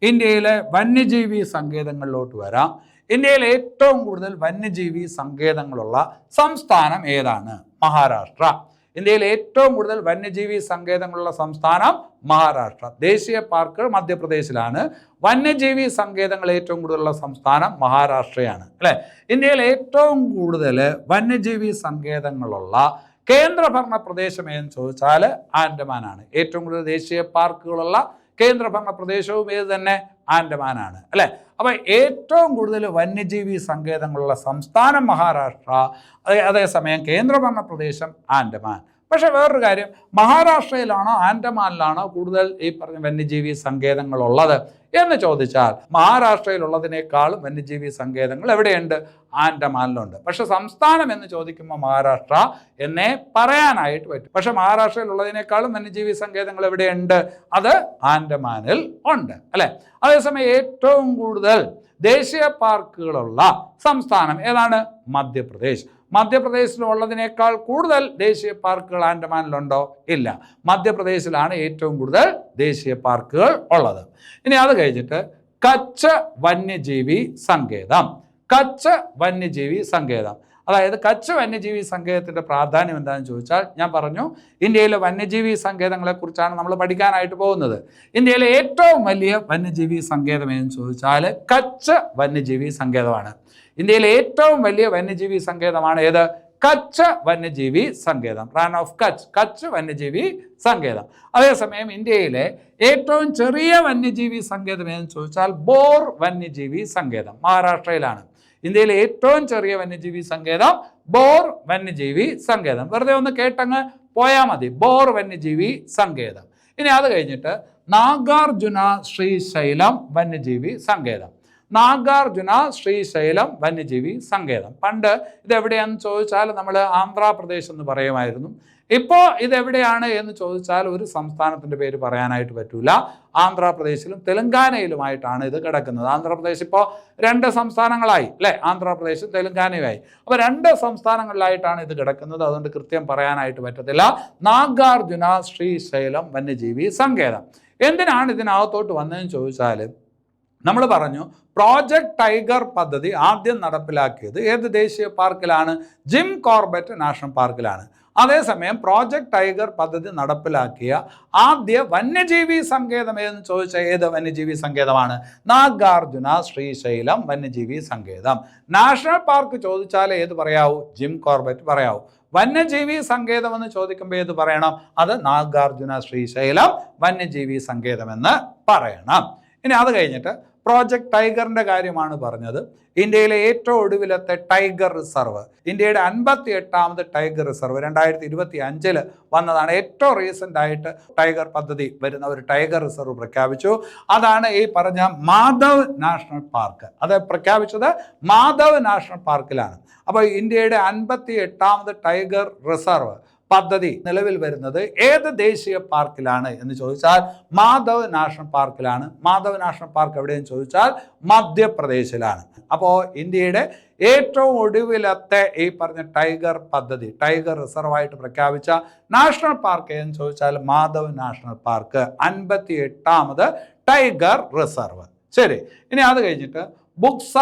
ഇന്ത്യയിലെ വന്യജീവി സങ്കേതങ്ങളിലോട്ട് വരാം. ഇന്ത്യയിൽ ഏറ്റവും കൂടുതൽ വന്യജീവി സങ്കേതങ്ങളുള്ള സംസ്ഥാനം ഏതാണ്? മഹാരാഷ്ട്ര. ഇന്ത്യയിൽ ഏറ്റവും കൂടുതൽ വന്യജീവി സങ്കേതങ്ങളുള്ള സംസ്ഥാനം മഹാരാഷ്ട്ര. ദേശീയ പാർക്കുകൾ മധ്യപ്രദേശിലാണ്. വന്യജീവി സങ്കേതങ്ങൾ ഏറ്റവും കൂടുതലുള്ള സംസ്ഥാനം മഹാരാഷ്ട്രയാണ്, അല്ലെ? ഇന്ത്യയിൽ ഏറ്റവും കൂടുതൽ വന്യജീവി സങ്കേതങ്ങളുള്ള കേന്ദ്രഭരണ പ്രദേശം എന്ന് ചോദിച്ചാൽ ആൻഡമാനാണ്. ഏറ്റവും കൂടുതൽ ദേശീയ പാർക്കുകളുള്ള കേന്ദ്രഭരണ പ്രദേശവും ഏത് തന്നെ? ആൻഡമാനാണ്, അല്ലെ? അപ്പൊ ഏറ്റവും കൂടുതൽ വന്യജീവി സങ്കേതങ്ങളുള്ള സംസ്ഥാനം മഹാരാഷ്ട്ര, അതേസമയം കേന്ദ്രഭരണ പ്രദേശം ആൻഡമാൻ. പക്ഷെ വേറൊരു കാര്യം, മഹാരാഷ്ട്രയിലാണോ ആൻഡമാനിലാണോ കൂടുതൽ ഈ പറഞ്ഞ വന്യജീവി സങ്കേതങ്ങളുള്ളത് എന്ന് ചോദിച്ചാൽ മഹാരാഷ്ട്രയിലുള്ളതിനേക്കാളും വന്യജീവി സങ്കേതങ്ങൾ എവിടെയുണ്ട്? ആൻഡമാനിലുണ്ട്. പക്ഷെ സംസ്ഥാനം എന്ന് ചോദിക്കുമ്പോൾ മഹാരാഷ്ട്ര എന്നേ പറയാനായിട്ട് പറ്റും. പക്ഷെ മഹാരാഷ്ട്രയിലുള്ളതിനേക്കാളും വന്യജീവി സങ്കേതങ്ങൾ എവിടെയുണ്ട്? അത് ആൻഡമാനിൽ ഉണ്ട്, അല്ലെ? അതേസമയം ഏറ്റവും കൂടുതൽ ദേശീയ പാർക്കുകളുള്ള സംസ്ഥാനം ഏതാണ്? മധ്യപ്രദേശ്. മധ്യപ്രദേശിലുള്ളതിനേക്കാൾ കൂടുതൽ ദേശീയ പാർക്കുകൾ ആൻഡമാനിലുണ്ടോ? ഇല്ല. മധ്യപ്രദേശിലാണ് ഏറ്റവും കൂടുതൽ ദേശീയ പാർക്കുകൾ ഉള്ളത്. ഇനി അത് കഴിഞ്ഞിട്ട് കച്ച് വന്യജീവി സങ്കേതം. കച്ച് വന്യജീവി സങ്കേതം, അതായത് കച്ച് വന്യജീവി സങ്കേതത്തിൻ്റെ പ്രാധാന്യം എന്താണെന്ന് ചോദിച്ചാൽ, ഞാൻ പറഞ്ഞു ഇന്ത്യയിലെ വന്യജീവി സങ്കേതങ്ങളെക്കുറിച്ചാണ് നമ്മൾ പഠിക്കാനായിട്ട് പോകുന്നത്. ഇന്ത്യയിലെ ഏറ്റവും വലിയ വന്യജീവി സങ്കേതം എന്ന് ചോദിച്ചാൽ കച്ച് വന്യജീവി സങ്കേതമാണ്. ഇന്ത്യയിലെ ഏറ്റവും വലിയ വന്യജീവി സങ്കേതമാണ് ഏത്? കച്ച് വന്യജീവി സങ്കേതം, റാൻ ഓഫ് കച്ച്, കച്ച് വന്യജീവി സങ്കേതം. അതേസമയം ഇന്ത്യയിലെ ഏറ്റവും ചെറിയ വന്യജീവി സങ്കേതം എന്ന് ചോദിച്ചാൽ ബോർ വന്യജീവി സങ്കേതം, മഹാരാഷ്ട്രയിലാണ്. ഇന്ത്യയിലെ ഏറ്റവും ചെറിയ വന്യജീവി സങ്കേതം ബോർ വന്യജീവി സങ്കേതം. വെറുതെ ഒന്ന് കേട്ടങ്ങ് പോയാൽ മതി, ബോർ വന്യജീവി സങ്കേതം. ഇനി അത് കഴിഞ്ഞിട്ട് നാഗാർജുന ശ്രീശൈലം വന്യജീവി സങ്കേതം. നാഗാർജുന ശ്രീശൈലം വന്യജീവി സങ്കേതം. പണ്ട് ഇതെവിടെയാണെന്ന് ചോദിച്ചാൽ നമ്മൾ ആന്ധ്രാപ്രദേശ് എന്ന് പറയുമായിരുന്നു. ഇപ്പോൾ ഇതെവിടെയാണ് എന്ന് ചോദിച്ചാൽ ഒരു സംസ്ഥാനത്തിൻ്റെ പേര് പറയാനായിട്ട് പറ്റൂല. ആന്ധ്രാപ്രദേശിലും തെലങ്കാനയിലുമായിട്ടാണ് ഇത് കിടക്കുന്നത്. ആന്ധ്രാപ്രദേശ് ഇപ്പോൾ 2 സംസ്ഥാനങ്ങളായി, അല്ലേ? ആന്ധ്രാപ്രദേശും തെലങ്കാനയുമായി. അപ്പോൾ 2 സംസ്ഥാനങ്ങളിലായിട്ടാണ് ഇത് കിടക്കുന്നത്. അതുകൊണ്ട് കൃത്യം പറയാനായിട്ട് പറ്റത്തില്ല. നാഗാർജുന ശ്രീശൈലം വന്യജീവി സങ്കേതം. എന്തിനാണ് ഇതിനകത്തോട്ട് വന്നതെന്ന് ചോദിച്ചാൽ, നമ്മൾ പറഞ്ഞു പ്രോജക്റ്റ് ടൈഗർ പദ്ധതി ആദ്യം നടപ്പിലാക്കിയത് ഏത് ദേശീയ പാർക്കിലാണ്? ജിം കോർബറ്റ് നാഷണൽ പാർക്കിലാണ്. അതേസമയം പ്രോജക്റ്റ് ടൈഗർ പദ്ധതി നടപ്പിലാക്കിയ ആദ്യ വന്യജീവി സങ്കേതം ഏതെന്ന് ചോദിച്ചാൽ ഏത് വന്യജീവി സങ്കേതമാണ്? നാഗാർജുന ശ്രീശൈലം വന്യജീവി സങ്കേതം. നാഷണൽ പാർക്ക് ചോദിച്ചാൽ ഏത് പറയാവൂ? ജിം കോർബറ്റ് പറയാവൂ. വന്യജീവി സങ്കേതം എന്ന് ചോദിക്കുമ്പോൾ ഏത് പറയണം? അത് നാഗാർജുന ശ്രീശൈലം വന്യജീവി സങ്കേതം എന്ന് പറയണം. ഇനി അത് കഴിഞ്ഞിട്ട് പ്രോജക്റ്റ് ടൈഗറിൻ്റെ കാര്യമാണ് പറഞ്ഞത്. ഇന്ത്യയിലെ ഏറ്റവും ഒടുവിലത്തെ ടൈഗർ റിസർവ്, ഇന്ത്യയുടെ 58ാമത് ടൈഗർ റിസർവ് 2025 വന്നതാണ്. ഏറ്റവും റീസെൻ്റ് ആയിട്ട് ടൈഗർ പദ്ധതി വരുന്ന ഒരു ടൈഗർ റിസർവ് പ്രഖ്യാപിച്ചു. അതാണ് ഈ പറഞ്ഞ മാധവ് നാഷണൽ പാർക്ക്. അത് പ്രഖ്യാപിച്ചത് മാധവ് നാഷണൽ പാർക്കിലാണ്. അപ്പോൾ ഇന്ത്യയുടെ 58ാമത് ടൈഗർ റിസർവ് പദ്ധതി നിലവിൽ വരുന്നത് ഏത് ദേശീയ പാർക്കിലാണ് എന്ന് ചോദിച്ചാൽ മാധവ് നാഷണൽ പാർക്കിലാണ്. മാധവ് നാഷണൽ പാർക്ക് എവിടെയെന്ന് ചോദിച്ചാൽ മധ്യപ്രദേശിലാണ്. അപ്പോൾ ഇന്ത്യയുടെ ഏറ്റവും ഒടുവിലത്തെ ഈ പറഞ്ഞ ടൈഗർ പദ്ധതി, ടൈഗർ റിസർവായിട്ട് പ്രഖ്യാപിച്ച നാഷണൽ പാർക്ക് എന്ന് ചോദിച്ചാൽ മാധവ് നാഷണൽ പാർക്ക്, 58ാമത് ടൈഗർ റിസർവ്. ശരി, ഇനി അത് കഴിഞ്ഞിട്ട് ബുക്സ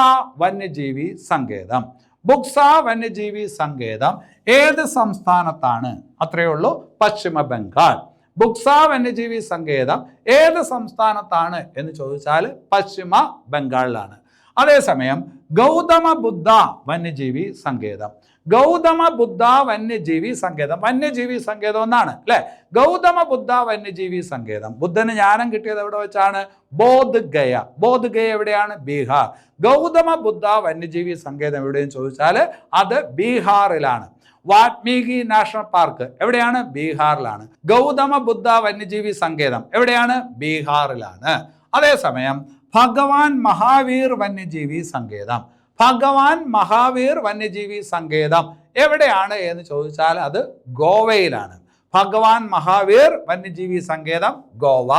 വന്യജീവി സങ്കേതം. ബുക്സ വന്യജീവി സങ്കേതം ഏത് സംസ്ഥാനത്താണ്? അത്രയേ ഉള്ളൂ, പശ്ചിമ ബംഗാൾ. ബുക്സ വന്യജീവി സങ്കേതം ഏത് സംസ്ഥാനത്താണ് എന്ന് ചോദിച്ചാൽ പശ്ചിമ ബംഗാളിലാണ്. അതേസമയം ഗൗതമ ബുദ്ധ വന്യജീവി സങ്കേതം, ഗൗതമ ബുദ്ധ വന്യജീവി സങ്കേതം, വന്യജീവി സങ്കേതം എന്നാണ്, അല്ലെ? ഗൗതമ ബുദ്ധ വന്യജീവി സങ്കേതം. ബുദ്ധന് ജ്ഞാനം കിട്ടിയത് എവിടെ വെച്ചാണ്? ബോധ് ഗയ. ബോധ് ഗയ എവിടെയാണ്? ബീഹാർ. ഗൗതമ ബുദ്ധ വന്യജീവി സങ്കേതം എവിടെയെന്ന് ചോദിച്ചാൽ അത് ബീഹാറിലാണ്. വാൽമീകി നാഷണൽ പാർക്ക് എവിടെയാണ്? ബീഹാറിലാണ്. ഗൗതമ ബുദ്ധ വന്യജീവി സങ്കേതം എവിടെയാണ്? ബീഹാറിലാണ്. അതേസമയം ഭഗവാൻ മഹാവീർ വന്യജീവി സങ്കേതം, ഭഗവാൻ മഹാവീർ വന്യജീവി സങ്കേതം എവിടെയാണ് എന്ന് ചോദിച്ചാൽ അത് ഗോവയിലാണ്. ഭഗവാൻ മഹാവീർ വന്യജീവി സങ്കേതം ഗോവ.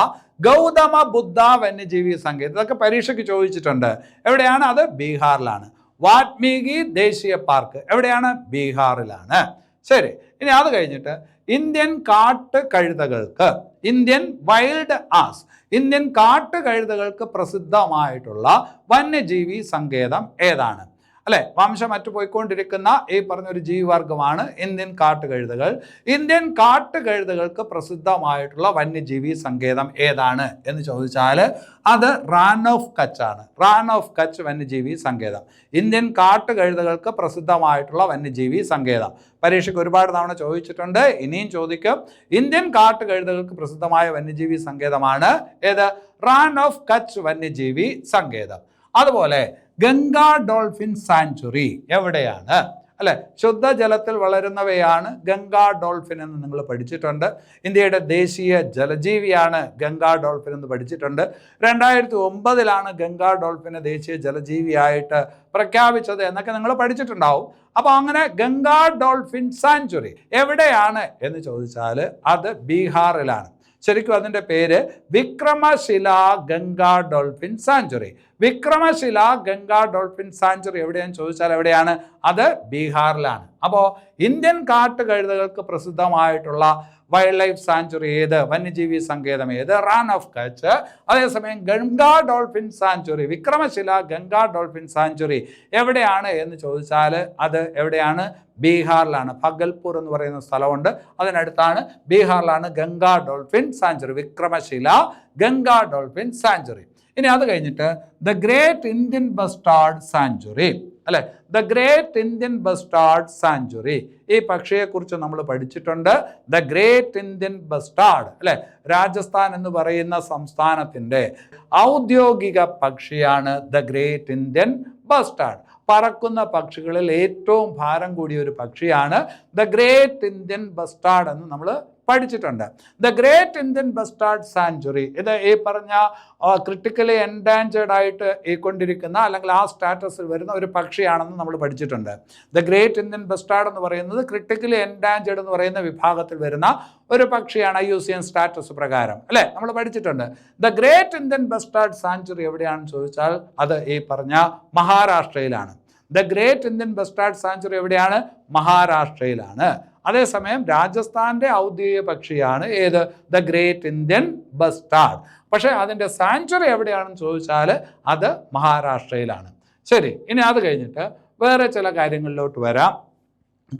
ഗൗതമ ബുദ്ധ വന്യജീവി സങ്കേതം ഇതൊക്കെ പരീക്ഷയ്ക്ക് ചോദിച്ചിട്ടുണ്ട്. എവിടെയാണ്? അത് ബീഹാറിലാണ്. വാൽമീകി ദേശീയ പാർക്ക് എവിടെയാണ്? ബീഹാറിലാണ്. ശരി, ഇനി അത് കഴിഞ്ഞിട്ട് ഇന്ത്യൻ കാട്ടുകഴുതകൾക്ക്, ഇന്ത്യൻ വൈൽഡ് ആസ്, ഇന്ത്യൻ കാട്ടുകഴുതകൾക്ക് പ്രസിദ്ധമായിട്ടുള്ള വന്യജീവി സങ്കേതം ഏതാണ്? അല്ലെ, വംശം അറ്റുപോയിക്കൊണ്ടിരിക്കുന്ന ഈ പറഞ്ഞൊരു ജീവിവർഗമാണ് ഇന്ത്യൻ കാട്ടുകഴുതകൾ. ഇന്ത്യൻ കാട്ടുകഴുതകൾക്ക് പ്രസിദ്ധമായിട്ടുള്ള വന്യജീവി സങ്കേതം ഏതാണ് എന്ന് ചോദിച്ചാൽ അത് റാൻ ഓഫ് കച്ച് ആണ്. റാൻ ഓഫ് കച്ച് വന്യജീവി സങ്കേതം ഇന്ത്യൻ കാട്ടുകഴുതകൾക്ക് പ്രസിദ്ധമായിട്ടുള്ള വന്യജീവി സങ്കേതം. പരീക്ഷയ്ക്ക് ഒരുപാട് തവണ ചോദിച്ചിട്ടുണ്ട്, ഇനിയും ചോദിക്കും. ഇന്ത്യൻ കാട്ടുകഴുതകൾക്ക് പ്രസിദ്ധമായ വന്യജീവി സങ്കേതമാണ് ഏത്? റാൻ ഓഫ് കച്ച് വന്യജീവി സങ്കേതം. അതുപോലെ ഗംഗാ ഡോൾഫിൻ സാങ്ച്വറി എവിടെയാണ്? അല്ലെ, ശുദ്ധജലത്തിൽ വളരുന്നവയാണ് ഗംഗാ ഡോൾഫിൻ എന്ന് നിങ്ങൾ പഠിച്ചിട്ടുണ്ട്. ഇന്ത്യയുടെ ദേശീയ ജലജീവിയാണ് ഗംഗാ ഡോൾഫിൻ എന്ന് പഠിച്ചിട്ടുണ്ട്. 2009 ഗംഗാ ഡോൾഫിനെ ദേശീയ ജലജീവിയായിട്ട് പ്രഖ്യാപിച്ചത് എന്നൊക്കെ നിങ്ങൾ പഠിച്ചിട്ടുണ്ടാവും. അപ്പോൾ അങ്ങനെ ഗംഗാ ഡോൾഫിൻ സാങ്ച്വറി എവിടെയാണ് എന്ന് ചോദിച്ചാൽ അത് ബീഹാറിലാണ്. ശരിക്കും അതിൻ്റെ പേര് Vikramashila Ganga dolphin sanctuary. Vikramshila Ganga dolphin sanctuary എവിടെയാണെന്ന് ചോദിച്ചാൽ എവിടെയാണ്? അത് ബീഹാറിലാണ്. അപ്പോൾ ഇന്ത്യൻ കാട്ടുകഴുതകൾക്ക് പ്രസിദ്ധമായിട്ടുള്ള വൈൽഡ് ലൈഫ് സാങ്ച്വറി ഏത്? വന്യജീവി സങ്കേതം ഏത്? റാൻ ഓഫ് കച്ച്. അതേസമയം Ganga dolphin sanctuary, Vikramshila Ganga dolphin sanctuary എവിടെയാണ് എന്ന് ചോദിച്ചാൽ അത് എവിടെയാണ്? ബീഹാറിലാണ്. ഭഗൽപൂർ എന്ന് പറയുന്ന സ്ഥലമുണ്ട്, അതിനടുത്താണ്. ബീഹാറിലാണ് Ganga dolphin sanctuary, Vikramshila Ganga dolphin sanctuary. ഇനി അത് കഴിഞ്ഞിട്ട് the great Indian bustard sanctuary, അല്ലെ, the great Indian bustard sanctuary. ഈ പക്ഷിയെക്കുറിച്ച് നമ്മൾ പഠിച്ചിട്ടുണ്ട്. ദ ഗ്രേറ്റ് ഇന്ത്യൻ ബസ്റ്റാർഡ്, അല്ലെ, രാജസ്ഥാൻ എന്ന് പറയുന്ന സംസ്ഥാനത്തിൻ്റെ ഔദ്യോഗിക പക്ഷിയാണ് ദ ഗ്രേറ്റ് ഇന്ത്യൻ ബസ്റ്റാർഡ്. പറക്കുന്ന പക്ഷികളിൽ ഏറ്റവും ഭാരം കൂടിയ ഒരു പക്ഷിയാണ് ദ ഗ്രേറ്റ് ഇന്ത്യൻ ബസ്റ്റാർഡ് എന്ന് നമ്മൾ പഠിച്ചിട്ടുണ്ട്. The great Indian bustard sanctuary ഇത് ഈ പറഞ്ഞ ക്രിട്ടിക്കലി എൻഡാഞ്ചേർഡ് ആയിട്ട് കൊണ്ടിരിക്കുന്ന അല്ലെങ്കിൽ ആ സ്റ്റാറ്റസിൽ വരുന്ന ഒരു പക്ഷിയാണെന്ന് നമ്മൾ പഠിച്ചിട്ടുണ്ട്. ദ ഗ്രേറ്റ് ഇന്ത്യൻ ബസ്റ്റാർഡ് എന്ന് പറയുന്നത് ക്രിട്ടിക്കലി എൻഡാഞ്ചേർഡ് എന്ന് പറയുന്ന വിഭാഗത്തിൽ വരുന്ന ഒരു പക്ഷിയാണ് IUCN സ്റ്റാറ്റസ് പ്രകാരം, അല്ലേ, നമ്മൾ പഠിച്ചിട്ടുണ്ട്. The great Indian bustard sanctuary എവിടെയാണെന്ന് ചോദിച്ചാൽ അത് ഈ പറഞ്ഞ മഹാരാഷ്ട്രയിലാണ്. The great Indian bustard sanctuary എവിടെയാണ്? മഹാരാഷ്ട്രയിലാണ്. അതേസമയം രാജസ്ഥാന്റെ ഔദ്യോഗിക പക്ഷിയാണ് ഏത്? The great Indian bustard. പക്ഷേ അതിൻ്റെ സാങ്ച്വറി എവിടെയാണെന്ന് ചോദിച്ചാൽ അത് മഹാരാഷ്ട്രയിലാണ്. ശരി, ഇനി അത് കഴിഞ്ഞിട്ട് വേറെ ചില കാര്യങ്ങളിലോട്ട് വരാം.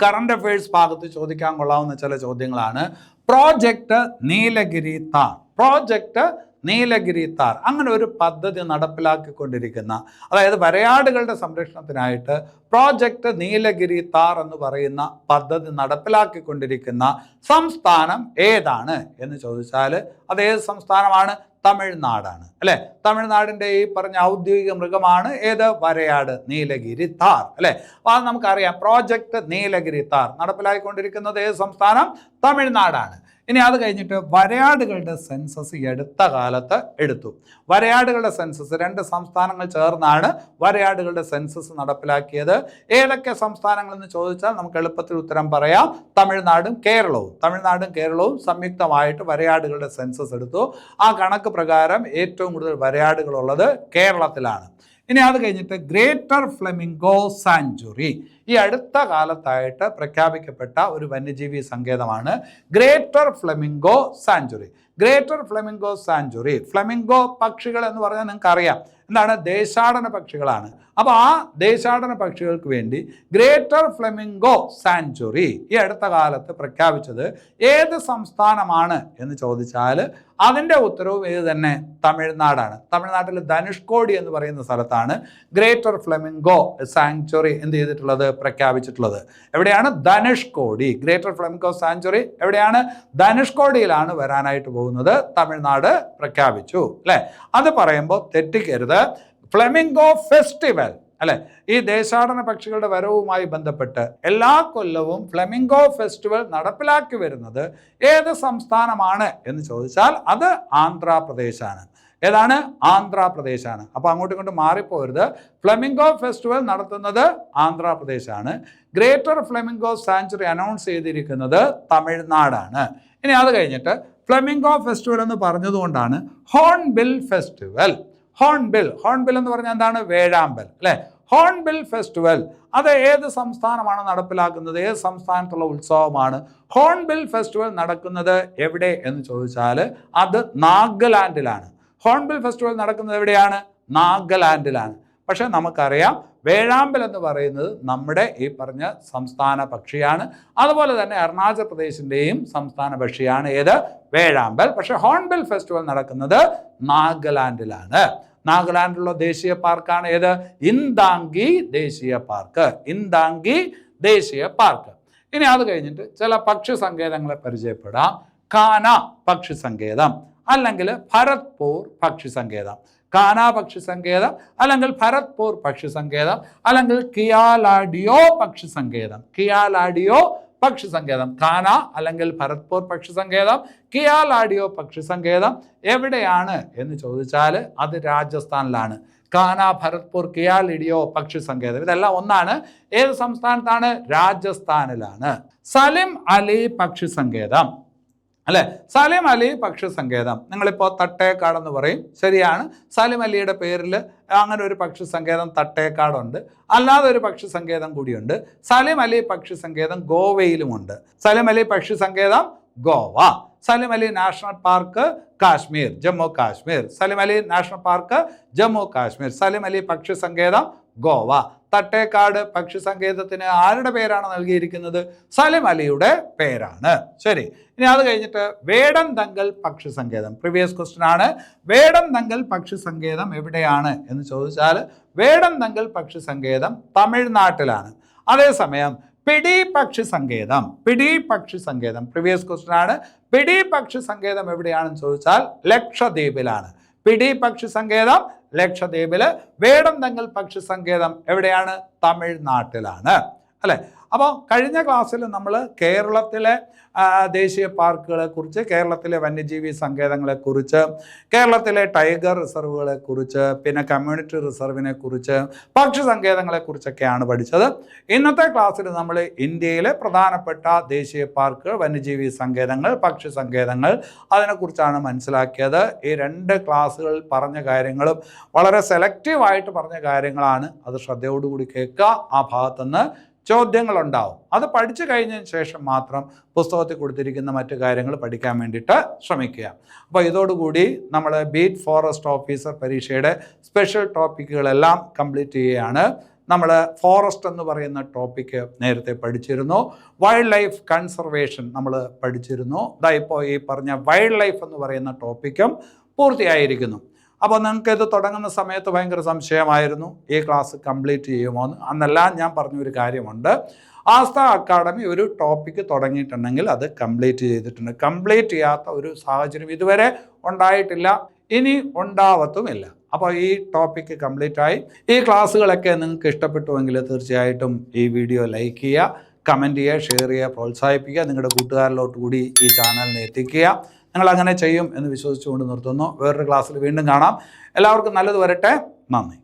കറണ്ട് അഫയേഴ്സ് ഭാഗത്ത് ചോദിക്കാൻ കൊള്ളാവുന്ന ചില ചോദ്യങ്ങളാണ്. പ്രോജക്റ്റ് നീലഗിരി താർ, പ്രോജക്റ്റ് നീലഗിരി താർ, അങ്ങനെ ഒരു പദ്ധതി നടപ്പിലാക്കിക്കൊണ്ടിരിക്കുന്ന, അതായത് വരയാടുകളുടെ സംരക്ഷണത്തിനായിട്ട് പ്രോജക്റ്റ് നീലഗിരി താർ എന്ന് പറയുന്ന പദ്ധതി നടപ്പിലാക്കിക്കൊണ്ടിരിക്കുന്ന സംസ്ഥാനം ഏതാണ് എന്ന് ചോദിച്ചാൽ അത് ഏത് സംസ്ഥാനമാണ്? തമിഴ്നാടാണ്, അല്ലെ. തമിഴ്നാടിൻ്റെ ഈ പറഞ്ഞ ഔദ്യോഗിക മൃഗമാണ് ഏത്? വരയാട്, നീലഗിരി താർ, അല്ലെ. അപ്പോൾ അത് നമുക്കറിയാം. പ്രോജക്റ്റ് നീലഗിരി താർ നടപ്പിലാക്കിക്കൊണ്ടിരിക്കുന്നത് ഏത് സംസ്ഥാനം? തമിഴ്നാടാണ്. ഇനി അത് കഴിഞ്ഞിട്ട് വരയാടുകളുടെ സെൻസസ് ഈ അടുത്ത കാലത്ത് എടുത്തു. വരയാടുകളുടെ സെൻസസ് 2 സംസ്ഥാനങ്ങൾ ചേർന്നാണ് വരയാടുകളുടെ സെൻസസ് നടപ്പിലാക്കിയത്. ഏതൊക്കെ സംസ്ഥാനങ്ങളെന്ന് ചോദിച്ചാൽ നമുക്ക് എളുപ്പത്തിൽ ഉത്തരം പറയാം. തമിഴ്നാടും കേരളവും. തമിഴ്നാടും കേരളവും സംയുക്തമായിട്ട് വരയാടുകളുടെ സെൻസസ് എടുത്തു. ആ കണക്ക് പ്രകാരം ഏറ്റവും കൂടുതൽ വരയാടുകളുള്ളത് കേരളത്തിലാണ്. ഇനി അത് കഴിഞ്ഞിട്ട് ഗ്രേറ്റർ ഫ്ലെമിംഗോ സാങ്ച്വറി, ഈ അടുത്ത കാലത്തായിട്ട് പ്രഖ്യാപിക്കപ്പെട്ട ഒരു വന്യജീവി സങ്കേതമാണ് greater flamingo sanctuary. Greater flamingo sanctuary, flamingo പക്ഷികൾ എന്ന് പറഞ്ഞാൽ നിങ്ങൾക്ക് അറിയാം എന്താണ്? ദേശാടന പക്ഷികളാണ്. അപ്പോൾ ആ ദേശാടന പക്ഷികൾക്ക് വേണ്ടി ഗ്രേറ്റർ ഫ്ലെമിംഗോ സാങ്ച്വറി ഈ അടുത്ത കാലത്ത് പ്രഖ്യാപിച്ചത് ഏത് സംസ്ഥാനമാണ് എന്ന് ചോദിച്ചാൽ അതിൻ്റെ ഉത്തരവും ഏത് തന്നെ? തമിഴ്നാടാണ്. തമിഴ്നാട്ടിൽ ധനുഷ്കോടി എന്ന് പറയുന്ന സ്ഥലത്താണ് ഗ്രേറ്റർ ഫ്ലെമിംഗോ സാങ്ച്വറി എന്ത് ചെയ്തിട്ടുള്ളത്? പ്രഖ്യാപിച്ചിട്ടുള്ളത്. എവിടെയാണ്? ധനുഷ്കോടി. ഗ്രേറ്റർ ഫ്ലെമിംഗോ സാങ്ച്വറി എവിടെയാണ്? ധനുഷ്കോടിയിലാണ് വരാനായിട്ട് പോകുന്നത്. തമിഴ്നാട് പ്രഖ്യാപിച്ചു, അല്ലേ. അത് പറയുമ്പോൾ തെറ്റിക്കരുത്. ഫ്ലെമിംഗോ ഫെസ്റ്റിവൽ, അല്ലെ, ഈ ദേശാടന പക്ഷികളുടെ വരവുമായി ബന്ധപ്പെട്ട് എല്ലാ കൊല്ലവും ഫ്ലെമിംഗോ ഫെസ്റ്റിവൽ നടപ്പിലാക്കി വരുന്നത് ഏത് സംസ്ഥാനമാണ് എന്ന് ചോദിച്ചാൽ അത് ആന്ധ്രാപ്രദേശാണ്. ഏതാണ്? ആന്ധ്രാപ്രദേശാണ്. അപ്പോൾ അങ്ങോട്ടും ഇങ്ങോട്ടും മാറിപ്പോരുത്. ഫ്ലെമിംഗോ ഫെസ്റ്റിവൽ നടത്തുന്നത് ആന്ധ്രാപ്രദേശാണ്. ഗ്രേറ്റർ ഫ്ലെമിംഗോ സാങ്ച്വറി അനൗൺസ് ചെയ്തിരിക്കുന്നത് തമിഴ്നാടാണ്. ഇനി അത് കഴിഞ്ഞിട്ട് ഫ്ലെമിംഗോ ഫെസ്റ്റിവൽ എന്ന് പറഞ്ഞതുകൊണ്ടാണ് ഹോൺബിൽ ഫെസ്റ്റിവൽ. ഹോൺബിൽ എന്ന് പറഞ്ഞാൽ എന്താണ്? വേഴാമ്പൽ, അല്ലെ. ഹോൺബിൽ ഫെസ്റ്റിവൽ അത് ഏത് സംസ്ഥാനമാണ് നടപ്പിലാക്കുന്നത്? ഏത് സംസ്ഥാനത്തുള്ള ഉത്സവമാണ്? ഹോൺബിൽ ഫെസ്റ്റിവൽ നടക്കുന്നത് എവിടെ എന്ന് ചോദിച്ചാൽ അത് നാഗാലാൻഡിലാണ്. ഹോൺബിൽ ഫെസ്റ്റിവൽ നടക്കുന്നത് എവിടെയാണ്? നാഗാലാൻഡിലാണ്. പക്ഷെ നമുക്കറിയാം വേഴാമ്പൽ എന്ന് പറയുന്നത് നമ്മുടെ ഈ പറഞ്ഞ സംസ്ഥാന പക്ഷിയാണ്. അതുപോലെ തന്നെ അരുണാചൽ പ്രദേശിൻ്റെയും സംസ്ഥാന പക്ഷിയാണ് ഏത്? വേഴാമ്പൽ. പക്ഷെ ഹോൺബിൽ ഫെസ്റ്റിവൽ നടക്കുന്നത് നാഗാലാൻഡിലാണ്. നാഗാലാൻഡിലുള്ള ദേശീയ പാർക്കാണ് ഏത്? ഇൻദാംഗി ദേശീയ പാർക്ക്. ഇൻദാംഗി ദേശീയ പാർക്ക്. ഇനി അത് കഴിഞ്ഞിട്ട് ചില പക്ഷി സങ്കേതങ്ങളെ പരിചയപ്പെടാം. കാന പക്ഷി സങ്കേതം, അല്ലെങ്കിൽ ഭരത്പൂർ പക്ഷി സങ്കേതം. കാന പക്ഷി സങ്കേതം, അല്ലെങ്കിൽ ഭരത്പൂർ പക്ഷി സങ്കേതം, അല്ലെങ്കിൽ കിയാലാഡിയോ പക്ഷി സങ്കേതം. കിയാലാഡിയോ പക്ഷി സങ്കേതം. കാന അല്ലെങ്കിൽ ഭരത്പൂർ പക്ഷി സങ്കേതം, കിയാലാഡിയോ പക്ഷി സങ്കേതം എവിടെയാണ് എന്ന് ചോദിച്ചാൽ അത് രാജസ്ഥാനിലാണ്. കാന, ഭരത്പൂർ, കിയാലാഡിയോ പക്ഷി സങ്കേതം ഇതെല്ലാം ഒന്നാണ്. ഏത് സംസ്ഥാനത്താണ്? രാജസ്ഥാനിലാണ്. സലിം അലി പക്ഷി സങ്കേതം അല്ലെ? സലിം അലി പക്ഷി സങ്കേതം നിങ്ങളിപ്പോൾ തട്ടേക്കാടെന്ന് പറയും, ശരിയാണ്. സലിം അലിയുടെ പേരിൽ അങ്ങനെ ഒരു പക്ഷി സങ്കേതം തട്ടേക്കാടുണ്ട്. അല്ലാതെ ഒരു പക്ഷി സങ്കേതം കൂടിയുണ്ട്. സലിം അലി പക്ഷി സങ്കേതം ഗോവയിലുമുണ്ട്. സലിം അലി പക്ഷി സങ്കേതം Goa. Salim Ali national park Kashmir, Jammu Kashmir. Salim Ali national park Jammu Kashmir. Salim Ali പക്ഷി സങ്കേതം ഗോവ. തട്ടേക്കാട് പക്ഷി സങ്കേതത്തിന് ആരുടെ പേരാണ് നൽകിയിരിക്കുന്നത്? സലിം അലിയുടെ പേരാണ്. ശരി, ഇനി അത് കഴിഞ്ഞിട്ട് വേഡന്തങ്കൽ പക്ഷി സങ്കേതം. പ്രീവിയസ് ക്വസ്റ്റ്യൻ ആണ്. വേഡന്തങ്കൽ പക്ഷി സങ്കേതം എവിടെയാണ് എന്ന് ചോദിച്ചാൽ വേഡന്തങ്കൽ പക്ഷി സങ്കേതം തമിഴ്നാട്ടിലാണ്. അതേസമയം പിടി പക്ഷി സങ്കേതം, പിടി പക്ഷി സങ്കേതം പ്രീവിയസ് ക്വസ്റ്റ്യൻ ആണ്. പിടി പക്ഷി സങ്കേതം എവിടെയാണെന്ന് ചോദിച്ചാൽ ലക്ഷദ്വീപിലാണ്. പിടി പക്ഷി സങ്കേതം ലക്ഷദ്വീപില്. വേഡന്തങ്കൽ പക്ഷി സങ്കേതം എവിടെയാണ്? തമിഴ്നാട്ടിലാണ് അല്ലെ? അപ്പോൾ കഴിഞ്ഞ ക്ലാസ്സിൽ നമ്മൾ കേരളത്തിലെ ദേശീയ പാർക്കുകളെ കുറിച്ച്, കേരളത്തിലെ വന്യജീവി സങ്കേതങ്ങളെക്കുറിച്ച്, കേരളത്തിലെ ടൈഗർ റിസർവുകളെ കുറിച്ച്, പിന്നെ കമ്മ്യൂണിറ്റി റിസർവിനെ കുറിച്ച്, പക്ഷി സങ്കേതങ്ങളെക്കുറിച്ചൊക്കെയാണ് പഠിച്ചത്. ഇന്നത്തെ ക്ലാസ്സിൽ നമ്മൾ ഇന്ത്യയിലെ പ്രധാനപ്പെട്ട ദേശീയ പാർക്കുകൾ, വന്യജീവി സങ്കേതങ്ങൾ, പക്ഷി സങ്കേതങ്ങൾ അതിനെക്കുറിച്ചാണ് മനസ്സിലാക്കിയത്. ഈ 2 ക്ലാസ്സുകളിൽ പറഞ്ഞ കാര്യങ്ങളും വളരെ സെലക്റ്റീവായിട്ട് പറഞ്ഞ കാര്യങ്ങളാണ്. അത് ശ്രദ്ധയോടുകൂടി കേൾക്കുക. ആ ഭാഗത്തുനിന്ന് ചോദ്യങ്ങളുണ്ടാവും. അത് പഠിച്ചു കഴിഞ്ഞതിന് ശേഷം മാത്രം പുസ്തകത്തിൽ കൊടുത്തിരിക്കുന്ന മറ്റു കാര്യങ്ങൾ പഠിക്കാൻ വേണ്ടിയിട്ട് ശ്രമിക്കുക. അപ്പോൾ ഇതോടുകൂടി നമ്മൾ ബീറ്റ് ഫോറസ്റ്റ് ഓഫീസർ പരീക്ഷയുടെ സ്പെഷ്യൽ ടോപ്പിക്കുകളെല്ലാം കംപ്ലീറ്റ് ചെയ്യുകയാണ്. നമ്മൾ ഫോറസ്റ്റ് എന്ന് പറയുന്ന ടോപ്പിക്ക് നേരത്തെ പഠിച്ചിരുന്നു. വൈൽഡ് ലൈഫ് കൺസർവേഷൻ നമ്മൾ പഠിച്ചിരുന്നു. ഇപ്പോൾ ഈ പറഞ്ഞ വൈൽഡ് ലൈഫ് എന്ന് പറയുന്ന ടോപ്പിക്കും പൂർത്തിയായിരിക്കുന്നു. അപ്പോൾ നിങ്ങൾക്ക് ഇത് തുടങ്ങുന്ന സമയത്ത് ഭയങ്കര സംശയമായിരുന്നു, ഈ ക്ലാസ് കംപ്ലീറ്റ് ചെയ്യുമോ എന്ന്. അന്നെല്ലാം ഞാൻ പറഞ്ഞൊരു കാര്യമുണ്ട്. ആസ്ഥ അക്കാഡമി ഒരു ടോപ്പിക്ക് തുടങ്ങിയിട്ടുണ്ടെങ്കിൽ അത് കംപ്ലീറ്റ് ചെയ്തിട്ടുണ്ട്. കംപ്ലീറ്റ് ചെയ്യാത്ത ഒരു സാഹചര്യം ഇതുവരെ ഉണ്ടായിട്ടില്ല, ഇനി ഉണ്ടാവത്തുമില്ല. അപ്പോൾ ഈ ടോപ്പിക്ക് കംപ്ലീറ്റ് ആയി. ഈ ക്ലാസ്സുകളൊക്കെ നിങ്ങൾക്ക് ഇഷ്ടപ്പെട്ടുവെങ്കിൽ തീർച്ചയായിട്ടും ഈ വീഡിയോ ലൈക്ക് ചെയ്യുക, കമൻറ്റ് ചെയ്യുക, ഷെയർ ചെയ്യുക, പ്രോത്സാഹിപ്പിക്കുക. നിങ്ങളുടെ കൂട്ടുകാരിലോട്ട് കൂടി ഈ ചാനലിനെ എത്തിക്കുക. നിങ്ങൾ അങ്ങനെ ചെയ്യും എന്ന് വിശ്വസിച്ചുകൊണ്ട് നിർത്തുന്നു. വേറൊരു ക്ലാസ്സിൽ വീണ്ടും കാണാം. എല്ലാവർക്കും നല്ലത് വരട്ടെ. നന്ദി.